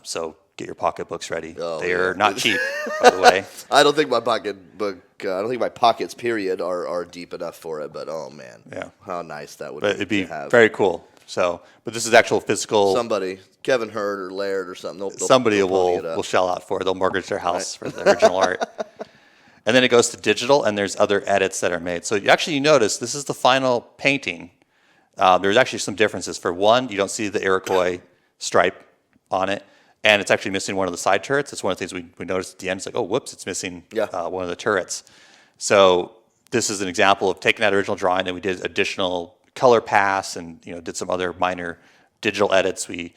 So get your pocketbooks ready. Oh, they are yeah. not cheap, by the way. I don't think my pocketbook. I don't think my pockets, period, are deep enough for it. But oh man, Yeah. how nice that would But be it'd be to have. very cool. So, but this is actual physical. Somebody, Kevin Hurd or Laird or something. Somebody they'll pony it will up. shell out for it. They'll mortgage their house for the original art. And then it goes to digital, and there's other edits that are made. So you notice this is the final painting. There's actually some differences. For one, you don't see the Iroquois stripe on it, and it's actually missing one of the side turrets. It's one of the things we noticed at the end. It's like, oh, whoops, it's missing one of the turrets. So this is an example of taking that original drawing, and we did additional color pass and did some other minor digital edits. We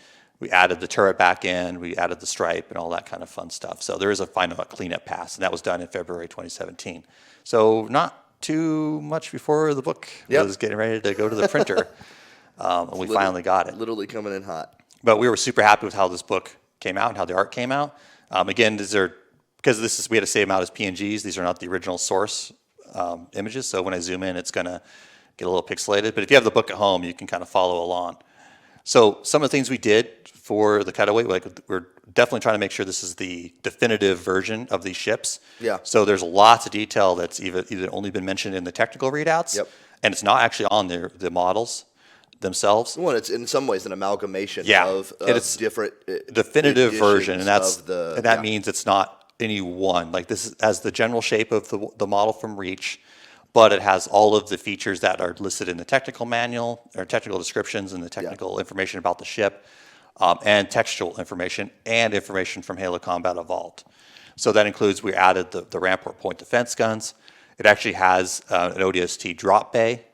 added the turret back in, we added the stripe and all that kind of fun stuff. So there is a final cleanup pass, and that was done in February 2017. So not too much before the book was getting ready to go to the printer, and we finally got it. Literally coming in hot. But we were super happy with how this book came out and how the art came out. Again, because we had to save them out as PNGs. These are not the original source images. So when I zoom in, it's going to get a little pixelated. But if you have the book at home, you can kind of follow along. So some of the things we did for the cutaway, like we're definitely trying to make sure this is the definitive version of these ships. Yeah. So there's lots of detail that's either only been mentioned in the technical readouts, and it's not actually on the models themselves. Well, it's in some ways an amalgamation of it's different definitive version, and editions that means it's not any one. Like this has the general shape of the model from Reach, but it has all of the features that are listed in the technical manual or technical descriptions and the technical information about the ship, and textual information and information from Halo Combat Evolved. So that includes, we added the Rampart Point defense guns. It actually has an ODST drop bay,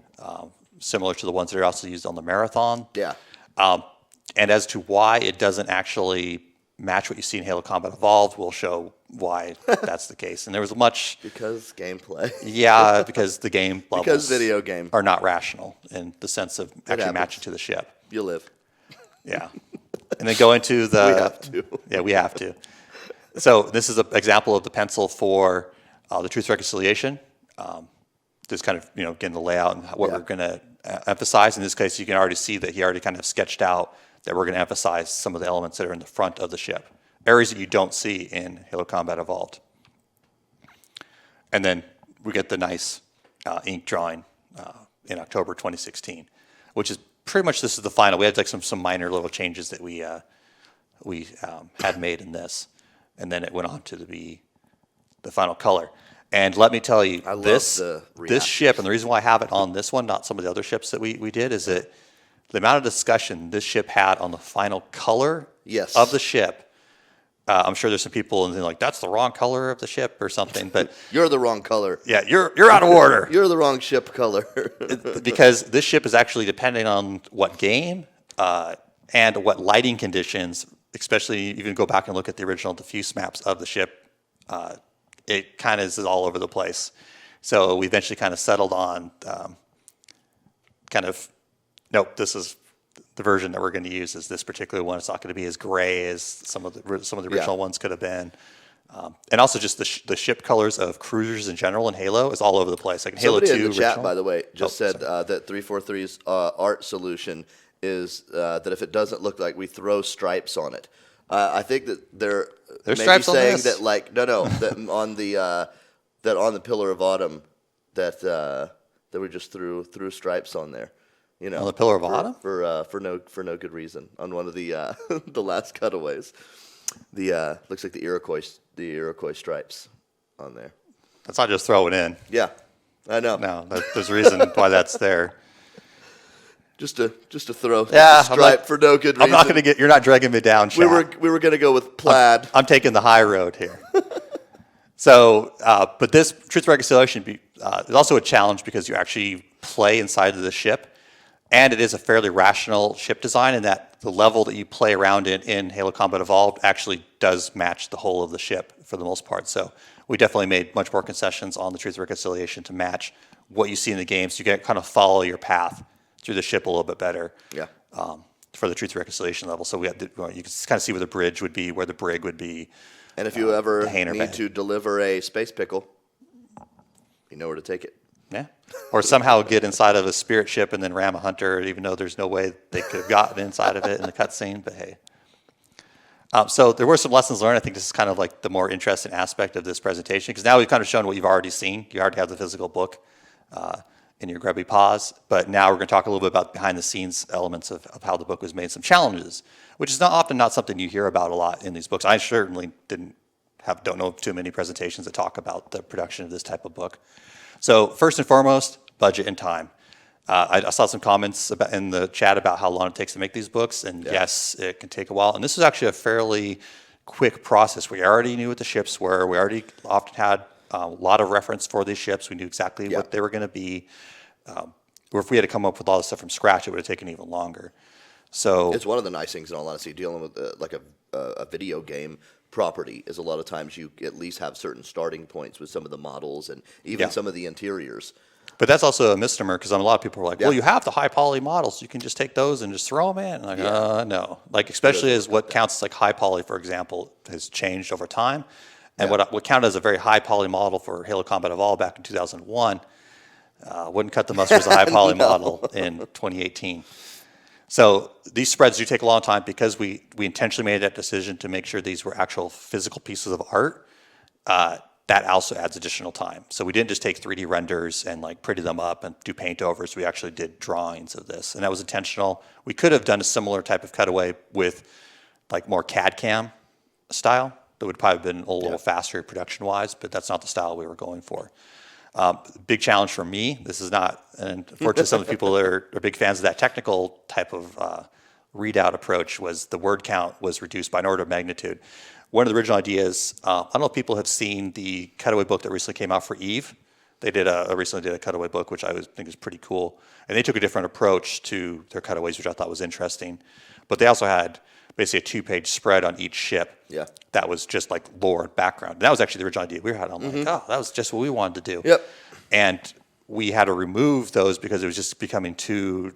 similar to the ones that are also used on the Marathon. Yeah. And as to why it doesn't actually match what you see in Halo Combat Evolved, we'll show why that's the case. And there was much... Because gameplay. Yeah, because the game levels Because video game. are not rational in the sense of actually happens. matching to the ship. You live. Yeah. And then go into the... We have to. Yeah, we have to. So this is an example of the pencil for the Truth Reconciliation. Just kind of, again, the layout and what we're going to emphasize. In this case, you can already see that he already kind of sketched out that we're going to emphasize some of the elements that are in the front of the ship. Areas that you don't see in Halo Combat Evolved. And then we get the nice ink drawing in October 2016, which is pretty much, this is the final. We had like some minor little changes that we had made in this. And then it went on to be the final color. And let me tell you, this ship, and the reason why I have it on this one, not some of the other ships that we did, is that the amount of discussion this ship had on the final color of the ship. I'm sure there's some people and they're like, that's the wrong color of the ship or something. But You're the wrong color. yeah, you're out of order. You're the wrong ship color. Because this ship is actually depending on what game and what lighting conditions, especially if you go back and look at the original diffuse maps of the ship, it kind of is all over the place. So we eventually kind of settled on nope, this is the version that we're going to use is this particular one. It's not going to be as gray as some of the original ones could have been. And also just the ship colors of cruisers in general in Halo is all over the place. Like in Halo 2 Somebody in the chat, original, by the way, just said that 343's art solution is that if it doesn't look like we throw stripes on it. I think that they're maybe stripes on saying this? that that on the Pillar of Autumn that we just threw stripes on there. On the Pillar of Autumn? for no good reason on one of the the last cutaways. The looks like the Iroquois stripes on there. That's not just throw it in. Yeah, I know. No, there's a reason why that's there. Just to throw Yeah, stripe for no good reason. I'm not going to get. You're not dragging me down, chat. We were going to go with plaid. I'm taking the high road here. So, but this Truth Reconciliation is also a challenge because you actually play inside of the ship, and it is a fairly rational ship design in that the level that you play around in Halo Combat Evolved actually does match the whole of the ship for the most part. So we definitely made much more concessions on the Truth Reconciliation to match what you see in the game, so you can kind of follow your path through the ship a little bit better. Yeah. For the Truth Reconciliation level. So you can kind of see where the bridge would be, where the brig would be. And if you ever need to deliver a space pickle, you know where to take it. Yeah. Or somehow get inside of a spirit ship and then ram a hunter, even though there's no way they could have gotten inside of it in the cutscene. But hey. So there were some lessons learned. I think this is kind of like the more interesting aspect of this presentation, because now we've kind of shown what you've already seen. You already have the physical book in your grubby paws. But now we're going to talk a little bit about behind the scenes elements of how the book was made, some challenges, which is often not something you hear about a lot in these books. I certainly don't know too many presentations that talk about the production of this type of book. So first and foremost, budget and time. I saw some comments in the chat about how long it takes to make these books, and yes, it can take a while. And this is actually a fairly quick process. We already knew what the ships were. We already often had a lot of reference for these ships. We knew exactly what they were going to be. Or if we had to come up with all this stuff from scratch, it would have taken even longer. So it's one of the nice things, in all honesty, dealing with like a video game property is a lot of times you at least have certain starting points with some of the models and even some of the interiors. But that's also a misnomer, because a lot of people are like, well, you have the high poly models. You can just take those and just throw them in. And no. Like, especially as what counts as like high poly, for example, has changed over time. And what counted as a very high poly model for Halo Combat Evolved back in 2001 wouldn't cut the mustard as a high poly model in 2018. So these spreads do take a long time because we intentionally made that decision to make sure these were actual physical pieces of art. That also adds additional time. So we didn't just take 3D renders and like pretty them up and do paint overs. We actually did drawings of this, and that was intentional. We could have done a similar type of cutaway with like more CAD CAM style. That would probably have been a little faster production wise, but that's not the style we were going for. Big challenge for me. This is not, and unfortunately some of the people that are big fans of that technical type of readout approach, was the word count was reduced by an order of magnitude. One of the original ideas, I don't know if people have seen the cutaway book that recently came out for Eve. They recently did a cutaway book, which I think is pretty cool. And they took a different approach to their cutaways, which I thought was interesting. But they also had basically a 2-page spread on each ship. Yeah. That was just like lore and background. And that was actually the original idea we had. I'm like, oh, that was just what we wanted to do. Yep. And we had to remove those because it was just becoming too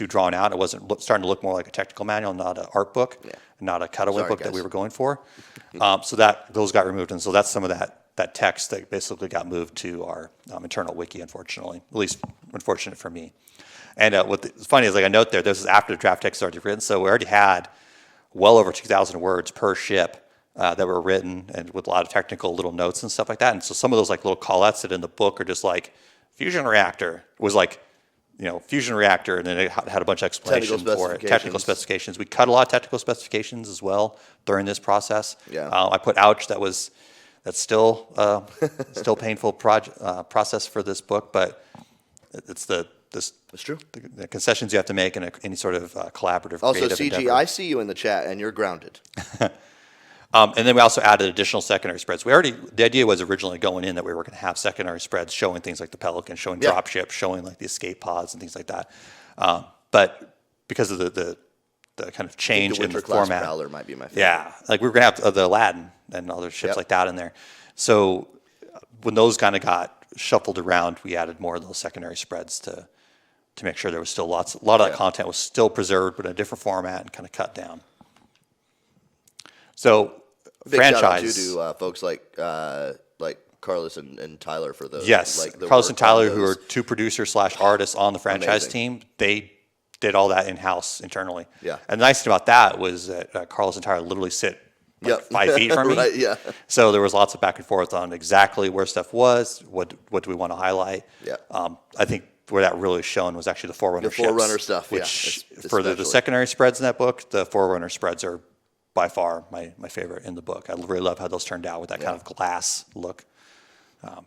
drawn out. It wasn't starting to look more like a technical manual, not an art book, not a cutaway book that we were going for. So those got removed. And so that's some of that text that basically got moved to our internal wiki, unfortunately, at least unfortunate for me. And what's funny is, like, I note this is after the draft text started written, so we already had well over 2,000 words per ship that were written, and with a lot of technical little notes and stuff like that. And so some of those like little call-outs that in the book are just like, fusion reactor was like, fusion reactor, and then it had a bunch of explanations for it. Technical specifications. We cut a lot of technical specifications as well during this process. Yeah. I put ouch. That's still painful process for this book, but it's That's true. The concessions you have to make in any sort of collaborative. Also, CG, endeavor. I see you in the chat, and you're grounded. And then we also added additional secondary spreads. The idea was originally going in that we were going to have secondary spreads showing things like the Pelican, showing dropships, showing like the escape pods and things like that. But because of the kind of change in the format, Prowler might be my favorite. Yeah, like we were going to have the Aladdin and other ships like that in there. So when those kind of got shuffled around, we added more of those secondary spreads to make sure there was still a lot of that content was still preserved, but in a different format and kind of cut down. So, big franchise. Shout out to folks like Carlos and Tyler for the Carlos and Tyler, who are two producers / artists on the franchise team. They did all that in-house internally. Yeah. And the nice thing about that was that Carlos and Tyler literally sit 5 feet from me. Right, yeah. So there was lots of back and forth on exactly where stuff was, what do we want to highlight. Yeah. I think where that really shone was actually the Forerunner ships. The Forerunner stuff, which for the secondary spreads in that book, the Forerunner spreads are by far my favorite in the book. I really love how those turned out with that kind of glass look,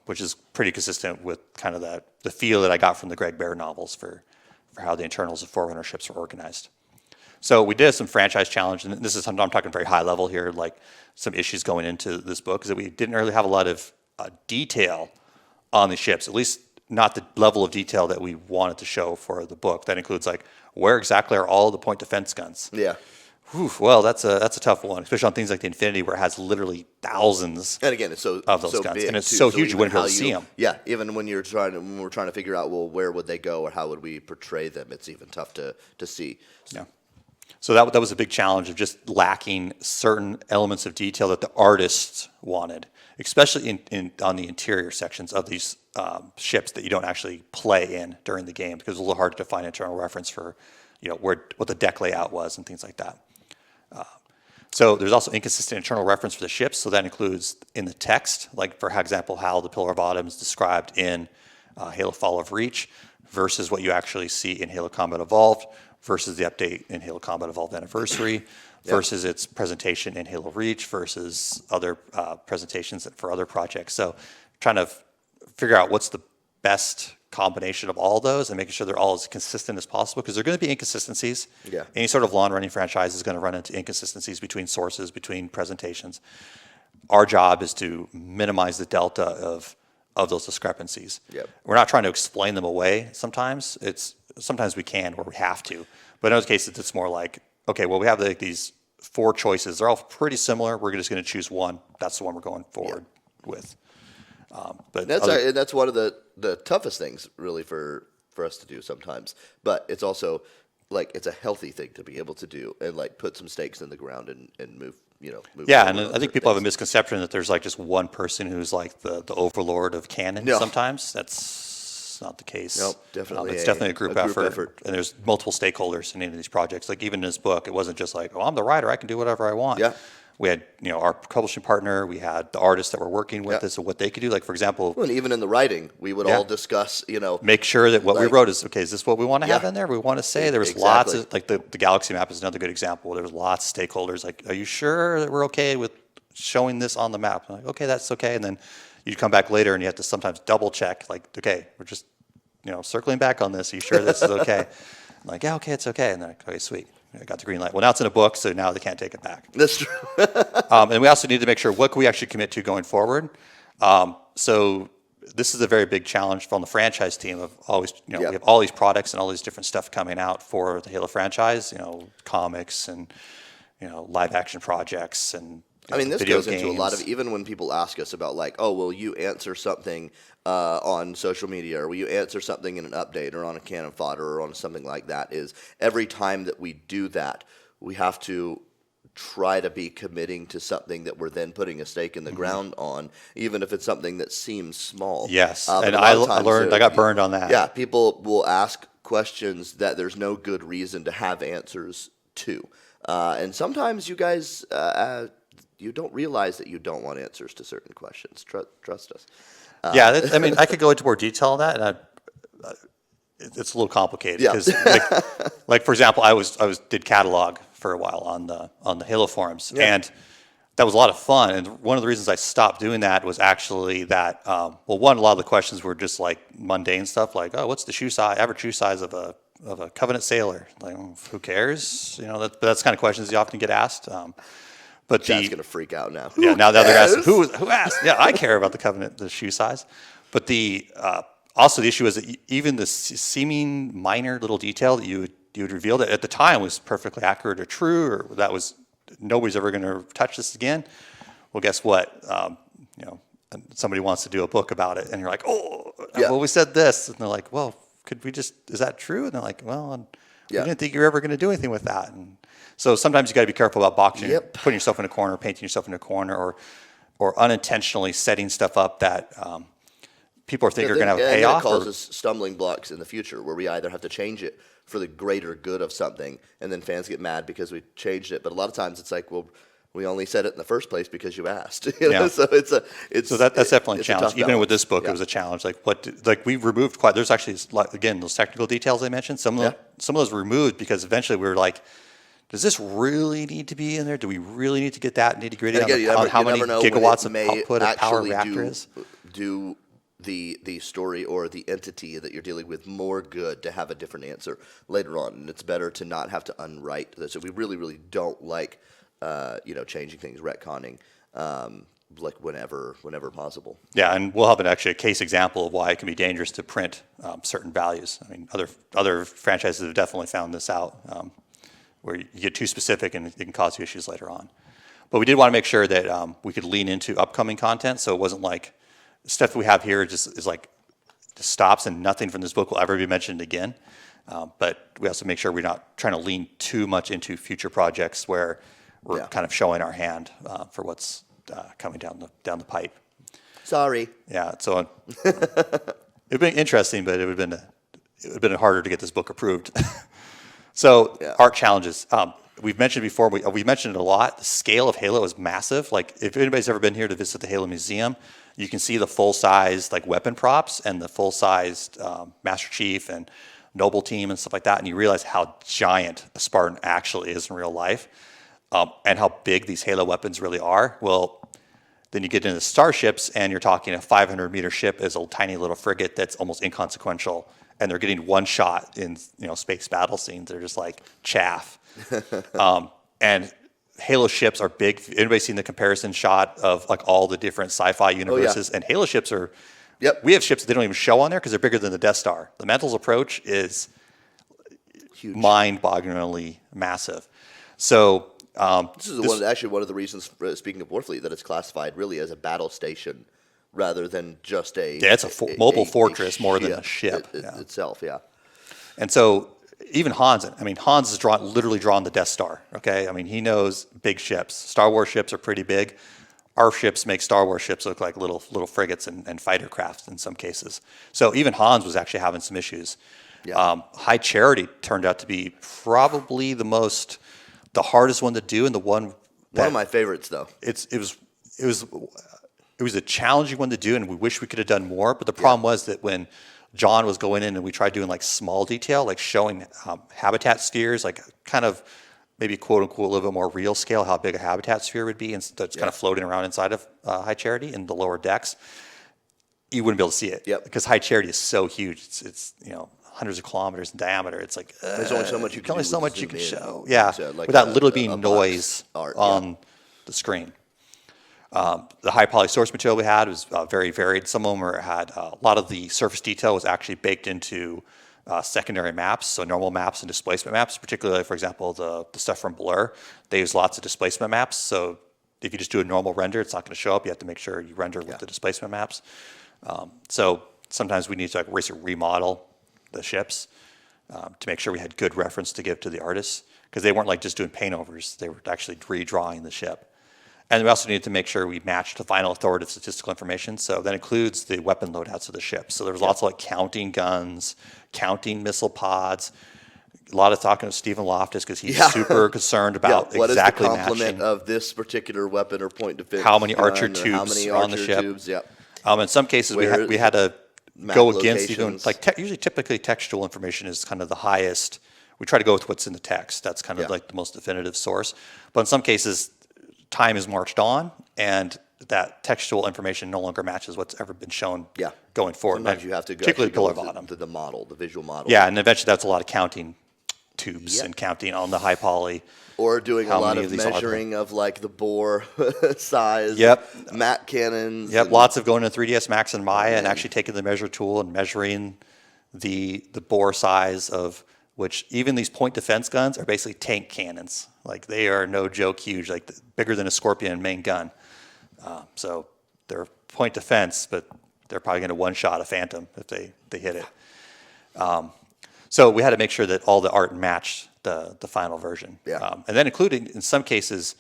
which is pretty consistent with kind of the feel that I got from the Greg Bear novels for how the internals of Forerunner ships are organized. So we did some franchise challenge, and this is, I'm talking very high level here, like some issues going into this book, is that we didn't really have a lot of detail on the ships, at least not the level of detail that we wanted to show for the book. That includes like, where exactly are all the point defense guns? Yeah. Whew, well, that's a tough one, especially on things like the Infinity, where it has literally thousands. And again, it's of those guns, big, and it's too, so huge you wouldn't be able to see them. Yeah, even when we're trying to figure out, well, where would they go or how would we portray them? It's even tough to see. Yeah. So that was a big challenge of just lacking certain elements of detail that the artists wanted, especially on the interior sections of these ships that you don't actually play in during the game, because it's a little hard to find internal reference for, what the deck layout was and things like that. So there's also inconsistent internal reference for the ships. So that includes in the text, like for example, how the Pillar of Autumn is described in Halo Fall of Reach versus what you actually see in Halo Combat Evolved versus the update in Halo Combat Evolved Anniversary versus its presentation in Halo Reach versus other presentations for other projects. So trying to figure out what's the best combination of all those and making sure they're all as consistent as possible, because there are going to be inconsistencies. Yeah. Any sort of long-running franchise is going to run into inconsistencies between sources, between presentations. Our job is to minimize the delta of those discrepancies. Yep. We're not trying to explain them away sometimes. Sometimes we can or we have to. But in those cases, it's more like, okay, well, we have these 4 choices. They're all pretty similar. We're just going to choose one. That's the one we're going forward with. But that's one of the toughest things really for us to do sometimes. But it's also like it's a healthy thing to be able to do and like put some stakes in the ground and move. Yeah, and I think people have a misconception that there's like just one person who's like the overlord of canon. No. Sometimes that's not the case. Nope, definitely. It's definitely a group effort, and there's multiple stakeholders in any of these projects. Like even in this book, it wasn't just like, oh, I'm the writer, I can do whatever I want. Yeah. We had, our publishing partner, we had the artists that were working with us and what they could do. Like, for example, Well, and even in the writing, we would all discuss, make sure that what we like- wrote is, okay, is this what we want to have Yeah. in there? We want to say there was Exactly. lots of, like the galaxy map is another good example. There was lots of stakeholders. Like, are you sure that we're okay with showing this on the map? I'm like, okay, that's okay. And then you'd come back later and you have to sometimes double check, like, okay, we're just, circling back on this. Are you sure this is okay? I'm like, yeah, okay, it's okay. And they're like, okay, sweet. I got the green light. Well, now it's in a book, so now they can't take it back. That's true. And we also need to make sure what can we actually commit to going forward. So this is a very big challenge from the franchise team of always, we have all these products and all these different stuff coming out for the Halo franchise, comics and, live action projects and This video goes into a lot of, games. even when people ask us about like, oh, will you answer something on social media, or will you answer something in an update or on a cannon fodder or on something like that, is every time that we do that, we have to try to be committing to something that we're then putting a stake in the ground on, even if it's something that seems small. Yes, But and a lot of I times learned, I got burned on that. Yeah, people will ask questions that there's no good reason to have answers to. And sometimes you guys, you don't realize that you don't want answers to certain questions. Trust us. I could go into more detail on that, and it's a little complicated because, like for example, I did catalog for a while on the Halo forums, and that was a lot of fun. And one of the reasons I stopped doing that was actually that, a lot of the questions were just like mundane stuff, like, oh, what's the average shoe size of a Covenant sailor? Like, who cares? That's kind of questions you often get asked. But Chad's gonna freak out now. Now they're asking who asked. Yeah, I care about the shoe size. But also the issue is that even the seeming minor little detail that you would reveal that at the time was perfectly accurate or true, or that was nobody's ever going to touch this again. Well, guess what? Somebody wants to do a book about it, and you're like, well, we said this, and they're like, well, is that true? And they're like, well, we didn't think you were ever going to do anything with that. And so sometimes you got to be careful about boxing, putting yourself in a corner, painting yourself in a corner, or unintentionally setting stuff up that people are thinking are going to have a payoff. That causes stumbling blocks in the future, where we either have to change it for the greater good of something, and then fans get mad because we changed it. But a lot of times it's like, well, we only said it in the first place because you asked. So that's definitely a challenge. Even balance. with this book, it was a challenge. We removed there's actually again those technical details I mentioned. Some of those were removed because eventually we were like, does this really need to be in there? Do we really need to get that nitty gritty And on, again, you never, how you many never know when gigawatts it of may output a power actually reactor is? do the story or the entity that you're dealing with more good to have a different answer later on, and it's better to not have to unwrite this. So we really don't like changing things, retconning, like whenever possible. Yeah, and we'll have actually a case example of why it can be dangerous to print certain values. I mean, other franchises have definitely found this out, where you get too specific and it can cause you issues later on. But we did want to make sure that we could lean into upcoming content, so it wasn't like stuff we have here just stops and nothing from this book will ever be mentioned again. But we also make sure we're not trying to lean too much into future projects where we're kind of showing our hand for what's coming down the pipe. Sorry. Yeah, so it'd been interesting, but it would have been harder to get this book approved. So art challenges. We've mentioned before. We mentioned it a lot. The scale of Halo is massive. Like if anybody's ever been here to visit the Halo Museum, you can see the full-sized like weapon props and the full-sized Master Chief and Noble Team and stuff like that, and you realize how giant a Spartan actually is in real life, and how big these Halo weapons really are. Well, then you get into the starships, and you're talking a 500-meter ship is a tiny little frigate that's almost inconsequential, and they're getting one shot in space battle scenes. They're just like chaff. And Halo ships are big. Anybody seen the comparison shot of like all the different sci-fi universes? And Halo ships are. Yep. We have ships that they don't even show on there because they're bigger than the Death Star. The Mantle's approach is Huge. Mind-bogglingly massive. So this is actually one of the reasons, speaking of Warfleet, that it's classified really as a battle station rather than just a. Yeah, it's a mobile fortress more than a ship itself. Yeah. And so even Hans has literally drawn the Death Star. Okay, I mean he knows big ships. Star Wars ships are pretty big. Our ships make Star Wars ships look like little frigates and fighter crafts in some cases. So even Hans was actually having some issues. Yeah. High Charity turned out to be probably the hardest one to do, and the one of my favorites though. It was a challenging one to do, and we wish we could have done more. But the problem was that when John was going in and we tried doing like small detail, like showing habitat spheres, like kind of maybe quote unquote a little bit more real scale how big a habitat sphere would be, and that's kind of floating around inside of High Charity in the lower decks, you wouldn't be able to see it. Yep. Because High Charity is so huge. It's hundreds of kilometers in diameter. It's like there's only so much you can do. Only so much you can show. So, yeah, like without literally being noise art, on the screen. The high poly source material we had was very varied. Some of them had a lot of the surface detail was actually baked into secondary maps, so normal maps and displacement maps. Particularly, for example, the stuff from Blur, they use lots of displacement maps. So if you just do a normal render, it's not going to show up. You have to make sure you render with the displacement maps. So sometimes we need to remodel the ships to make sure we had good reference to give to the artists, because they weren't like just doing paint overs. They were actually redrawing the ship. And we also needed to make sure we matched the final authoritative statistical information. So that includes the weapon loadouts of the ship. So there was lots of like counting guns, counting missile pods. A lot of talking to Stephen Loftus because he's super concerned about what exactly is the complement matching of this particular weapon or point defense. How many archer gun, tubes how many are on the archer ship. Tubes, yep. In some cases, we had to go against even like typically textual information is kind of the highest. We try to go with what's in the text. That's kind of like the most definitive source. But in some cases, time is marched on, and that textual information no longer matches what's ever been shown going forward. Sometimes you have to go, particularly pillar bottom. To the model, the visual model. Yeah, and eventually that's a lot of counting tubes and counting on the high poly. Or doing a lot of measuring of like the bore size. Yep. Mat cannons. Yep, lots of going to 3ds Max and Maya and actually taking the measure tool and measuring the bore size of which even these point defense guns are basically tank cannons. Like they are no joke huge, like bigger than a Scorpion main gun. So they're point defense, but they're probably going to one-shot a Phantom if they hit it. So we had to make sure that all the art matched the final version. Yeah. And then including, in some cases,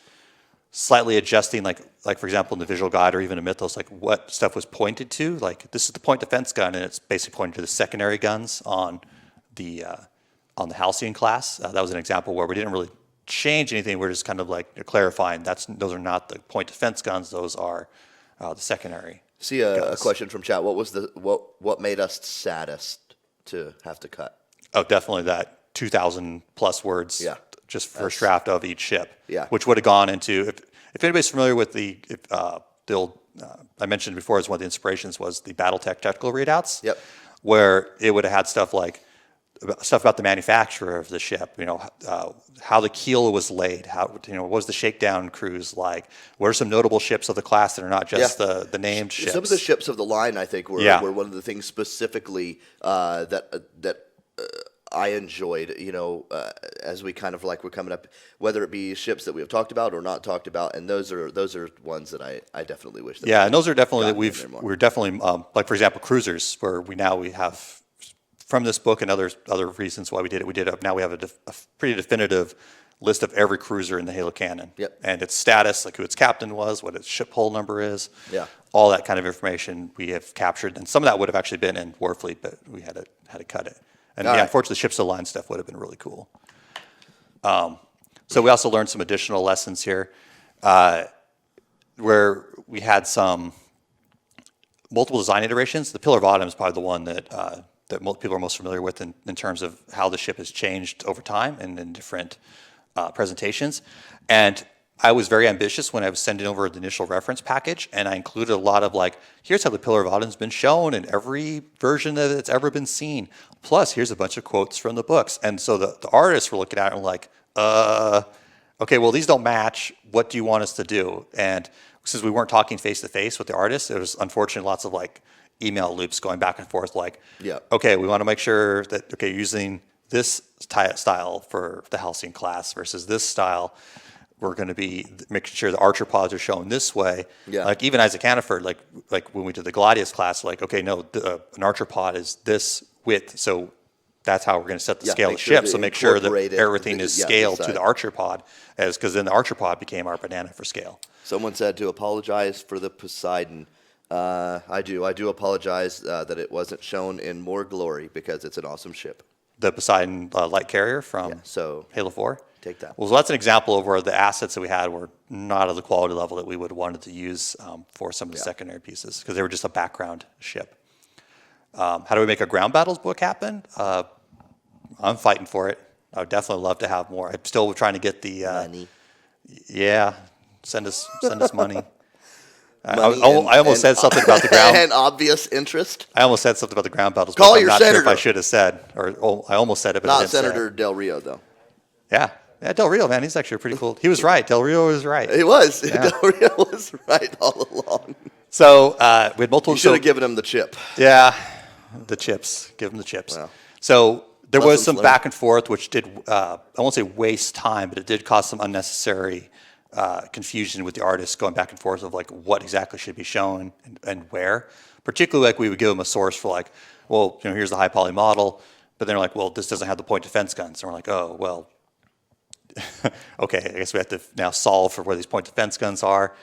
slightly adjusting, like for example, in the visual guide or even a Mythos, like what stuff was pointed to. Like this is the point defense gun, and it's basically pointing to the secondary guns on the Halcyon class. That was an example where we didn't really change anything. We're just kind of like clarifying those are not the point defense guns. Those are the secondary. See a question from chat. What made us saddest to have to cut? Oh, definitely that 2,000 plus words just first draft of each ship. Yeah. Which would have gone into, if anybody's familiar with the old, I mentioned before as one of the inspirations was the BattleTech technical readouts. Yep. Where it would have had stuff about the manufacturer of the ship, how the keel was laid, what was the shakedown cruise like? What are some notable ships of the class that are not just the named ships? Some of the ships of the line, I think, were one of the things specifically that I enjoyed, as we kind of we're coming up, whether it be ships that we have talked about or not talked about, and those are ones that I definitely wish that. Yeah, and those are definitely that we're definitely like, for example, cruisers, where we have from this book and other reasons why we did it. Now we have a pretty definitive list of every cruiser in the Halo canon. Yep. And its status, like who its captain was, what its ship hull number is. Yeah. All that kind of information we have captured, and some of that would have actually been in Warfleet, but we had to cut it. And unfortunately, ships of the line stuff would have been really cool. So we also learned some additional lessons here, where we had some multiple design iterations. The Pillar of Autumn is probably the one that most people are most familiar with in terms of how the ship has changed over time and in different presentations. And I was very ambitious when I was sending over the initial reference package, and I included a lot of here's how the Pillar of Autumn's been shown in every version that it's ever been seen. Plus, here's a bunch of quotes from the books. And so the artists were looking at it and okay, well, these don't match. What do you want us to do? And since we weren't talking face-to-face with the artists, it was unfortunate lots of email loops going back and forth okay, we want to make sure that, using this style for the Halcyon class versus this style, we're going to be making sure the archer pods are shown this way. Yeah. Even Isaac Hannaford, like when we did the Gladius class, okay, no, an archer pod is this width, so that's how we're going to set the scale of the ship. So make sure that everything is scaled to the archer pod, because then the archer pod became our banana for scale. Someone said to apologize for the Poseidon. I do apologize that it wasn't shown in more glory, because it's an awesome ship. The Poseidon light carrier from Halo 4? Take that. Well, so that's an example of where the assets that we had were not of the quality level that we would have wanted to use for some of the secondary pieces, because they were just a background ship. How do we make a ground battles book happen? I'm fighting for it. I would definitely love to have more. I'm still trying to get the money. Yeah, send us money. I almost said something about the ground. And obvious interest. I almost said something about the ground battles. Call book. your I'm not senator. Sure if I should have said, I almost said it, but I not didn't Senator Del Rio though. Yeah, Del Rio, man, he's actually pretty cool. He was right. Del Rio was right. He was. Yeah. Del Rio was right all along. So we had multiple. You should have given him the chip. Yeah, the chips. Give him the chips. Wow. So there was some learned. back and forth, which did I won't say waste time, but it did cause some unnecessary confusion with the artists going back and forth of what exactly should be shown and where. Particularly we would give them a source for here's the high poly model, but then they're well, this doesn't have the point defense guns, and we're oh well. Okay, I guess we have to now solve for where these point defense guns are.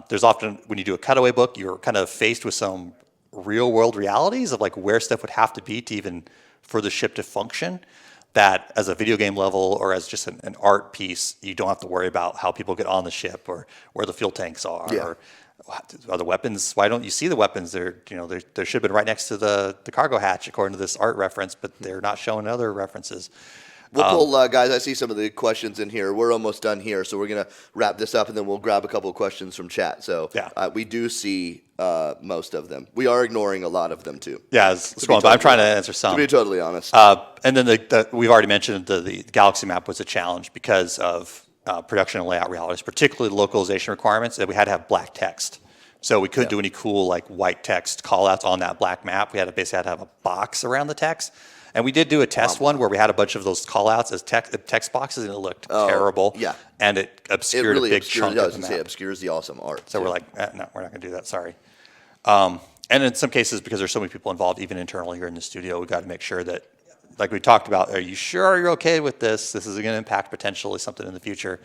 There's often, when you do a cutaway book, you're kind of faced with some real world realities of where stuff would have to be to even for the ship to function, that as a video game level or as just an art piece, you don't have to worry about how people get on the ship or where the fuel tanks are. Yeah. Or are the weapons, why don't you see the weapons? They should have been right next to the cargo hatch according to this art reference, but they're not showing other references. We'll pull, guys, I see some of the questions in here. We're almost done here, so we're going to wrap this up, and then we'll grab a couple of questions from chat. So we do see most of them. We are ignoring a lot of them, too. Yeah, but I'm trying to answer some. To be totally honest. And then we've already mentioned the galaxy map was a challenge because of production and layout realities, particularly the localization requirements, that we had to have black text. So we couldn't do any cool white text callouts on that black map. We had to basically have a box around the text. And we did do a test one where we had a bunch of those callouts as text boxes, and it looked terrible. Yeah. And it obscured a big chunk of the map. It obscures the awesome art. So we're no, we're not going to do that. Sorry. And in some cases, because there's so many people involved, even internally here in the studio, we got to make sure that, like we talked about, are you sure you're okay with this? This is going to impact potentially something in the future.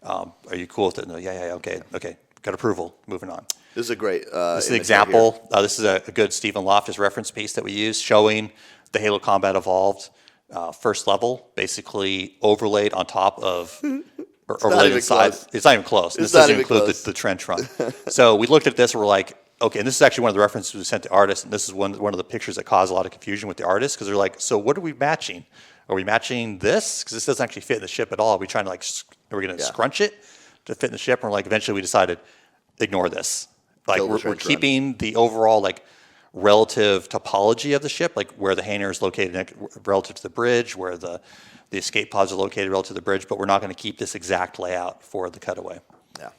Are you cool with it? No, yeah, okay. Got approval. Moving on. This is a great. This is an example. This is a good Stephen Loftus reference piece that we used showing the Halo Combat Evolved first level, basically overlaid on top of, or overlaid inside. It's not even close. This doesn't include the trench run. So we looked at this and we're okay, and this is actually one of the references we sent to artists, and this is one of the pictures that caused a lot of confusion with the artists, because they're so what are we matching? are we matching this? Because this doesn't actually fit in the ship at all. Are we trying to are we going to scrunch it to fit in the ship? And eventually we decided, ignore this. We're keeping the overall relative topology of the ship, like where the hangar is located relative to the bridge, where the escape pods are located relative to the bridge, but we're not going to keep this exact layout for the cutaway. Yeah.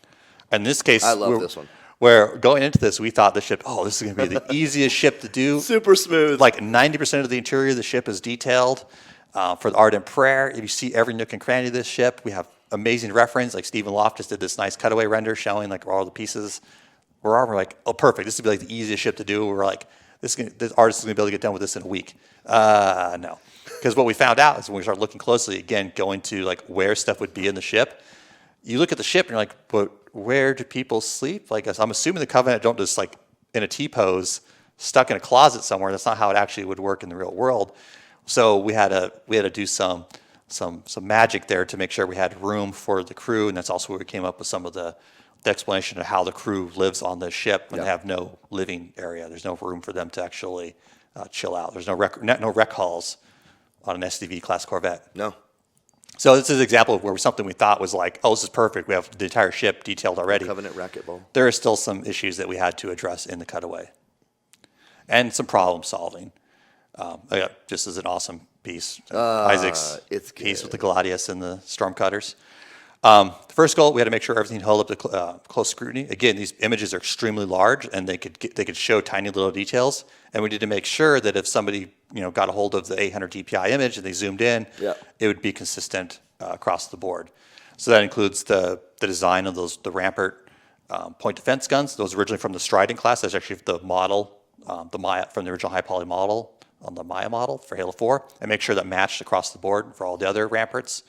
In this case, I love this one. Where going into this, we thought the ship, this is going to be the easiest ship to do. Super smooth. 90% of the interior of the ship is detailed for the art and prayer. If you see every nook and cranny of this ship, we have amazing reference. Like Stephen Loft just did this nice cutaway render showing where all the pieces were on. We're like, oh, perfect. This would be the easiest ship to do. We're like, this artist is going to be able to get done with this in a week. No. Because what we found out is when we started looking closely, again, going to where stuff would be in the ship, you look at the ship and you're like, but where do people sleep? I'm assuming the Covenant don't just in a T-pose stuck in a closet somewhere. That's not how it actually would work in the real world. So we had to do some magic there to make sure we had room for the crew, and that's also where we came up with some of the explanation of how the crew lives on the ship when they have no living area. There's no room for them to actually chill out. There's no rec halls on an SDV class Corvette. No. So this is an example of where something we thought was this is perfect. We have the entire ship detailed already. Covenant racquetball. There are still some issues that we had to address in the cutaway. And some problem solving. Just as an awesome piece. Isaac's piece with the Gladius and the storm cutters. The first goal, we had to make sure everything held up to close scrutiny. Again, these images are extremely large, and they could show tiny little details. And we need to make sure that if somebody got a hold of the 800 DPI image and they zoomed in, it would be consistent across the board. So that includes the design of the Rampart point defense guns. Those originally from the Strident class. That's actually the model, the Maya from the original high poly model on the Maya model for Halo 4, and make sure that matched across the board for all the other Ramparts.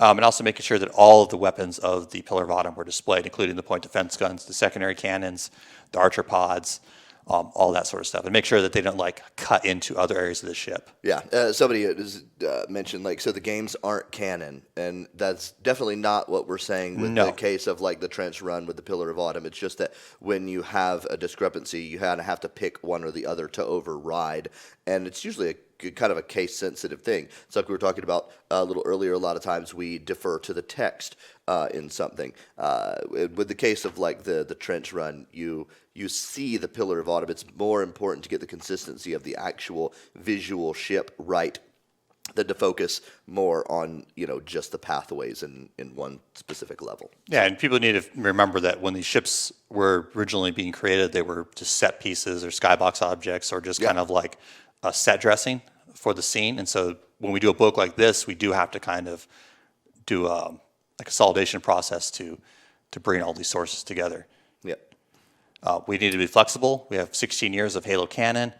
And also making sure that all of the weapons of the Pillar of Autumn were displayed, including the point defense guns, the secondary cannons, the archer pods, all that sort of stuff, and make sure that they don't cut into other areas of the ship. Yeah, somebody has mentioned so the games aren't canon, and that's definitely not what we're saying with the case of the trench run with the Pillar of Autumn. It's just that when you have a discrepancy, you have to pick one or the other to override, and it's usually kind of a case-sensitive thing. It's like we were talking about a little earlier. A lot of times we defer to the text in something. With the case of the trench run, you see the Pillar of Autumn. It's more important to get the consistency of the actual visual ship right than to focus more on just the pathways in one specific level. Yeah, and people need to remember that when these ships were originally being created, they were just set pieces or skybox objects or just kind of a set dressing for the scene. And so when we do a book like this, we do have to kind of do a consolidation process to bring all these sources together. Yeah. We need to be flexible. We have 16 years of Halo canon.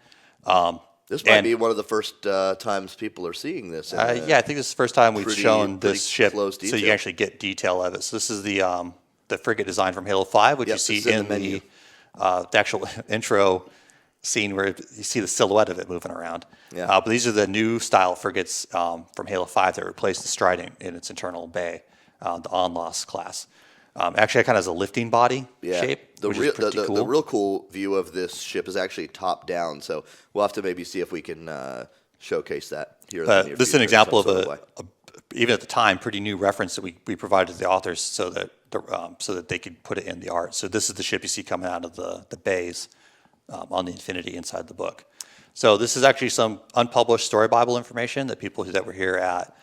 This might be one of the first times people are seeing this. I think this is the first time we've shown this ship so detail. you can actually get detail of it. So this is the frigate design from Halo 5, which you see in the actual intro scene where you see the silhouette of it moving around. Yeah. But these are the new style frigates from Halo 5 that replaced the Strident in its internal bay, the Onloss class. Actually, it kind of has a lifting body shape, which is pretty cool. The real cool view of this ship is actually top down, so we'll have to maybe see if we can showcase that here. This is an example of even at the time, pretty new reference that we provided to the authors so that they could put it in the art. So this is the ship you see coming out of the bays on the Infinity inside the book. So this is actually some unpublished Story Bible information that people that were here at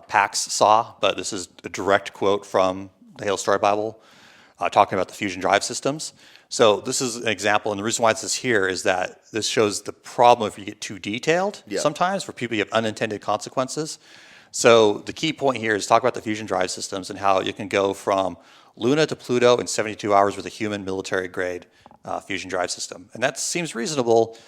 PAX saw, but this is a direct quote from the Halo Story Bible talking about the fusion drive systems. So this is an example, and the reason why this is here is that this shows the problem if you get too detailed sometimes for people you have unintended consequences. So the key point here is talk about the fusion drive systems and how you can go from Luna to Pluto in 72 hours with a human military grade fusion drive system. And that seems reasonable,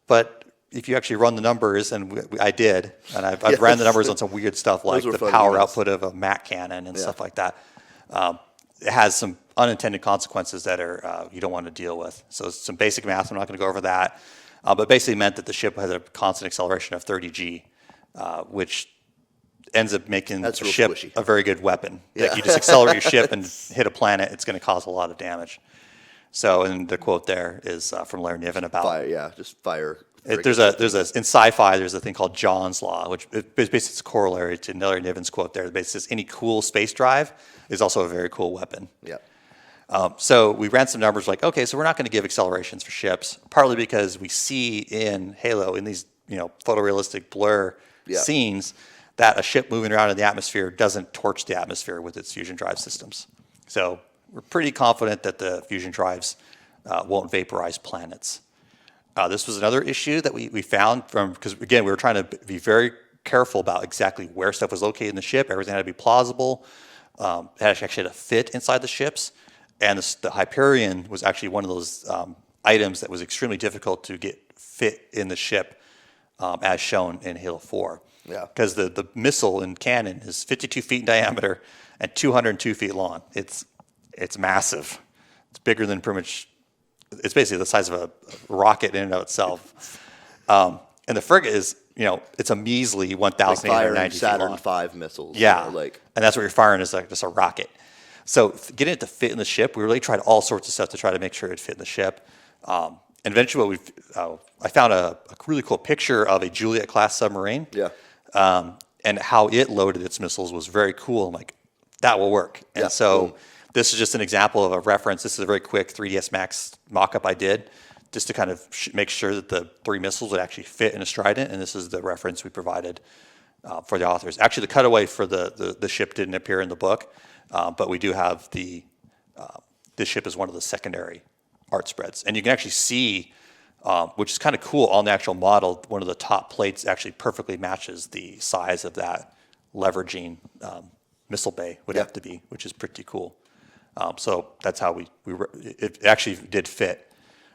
but if you actually run the numbers, and I did, and I've ran the numbers on some weird stuff like the power output of a Mac cannon and stuff like that, it has some unintended consequences that are you don't want to deal with. So it's some basic math. I'm not going to go over that, but basically meant that the ship has a constant acceleration of 30 G, which ends up making the ship a very good weapon. Yeah. Like you just accelerate your ship and hit a planet, it's going to cause a lot of damage. So, and the quote there is from Larry Niven about just fire There's a in sci-fi. There's a thing called John's law, which basically is a corollary to Nellie Niven's quote there. It basically says any cool space drive is also a very cool weapon. Yeah. So we ran some numbers like, okay, so we're not going to give accelerations for ships, partly because we see in Halo, in these photorealistic blur scenes, that a ship moving around in the atmosphere doesn't torch the atmosphere with its fusion drive systems. So we're pretty confident that the fusion drives won't vaporize planets. This was another issue that we found because again, we were trying to be very careful about exactly where stuff was located in the ship. Everything had to be plausible. It actually had to fit inside the ships. And the Hyperion was actually one of those items that was extremely difficult to get fit in the ship as shown in Halo 4. Yeah. Because the missile in cannon is 52 feet in diameter and 202 feet long. It's massive. It's bigger than pretty much, it's basically the size of a rocket in and of itself. And the frigate is, it's a measly 1,890 feet long. Saturn V missiles. Yeah. And that's what you're firing is like just a rocket. So getting it to fit in the ship, we really tried all sorts of stuff to try to make sure it fit in the ship. And eventually, I found a really cool picture of a Juliet-class submarine. Yeah. And how it loaded its missiles was very cool. I'm like, that will work. And so this is just an example of a reference. This is a very quick 3ds Max mock-up I did just to kind of make sure that the 3 missiles would actually fit in a Trident. And this is the reference we provided for the authors. Actually, the cutaway for the ship didn't appear in the book. But we do have this ship is one of the secondary art spreads. And you can actually see, which is kind of cool, on the actual model, one of the top plates actually perfectly matches the size of that leveraging missile bay would have to be, which is pretty cool. So that's how it actually did fit.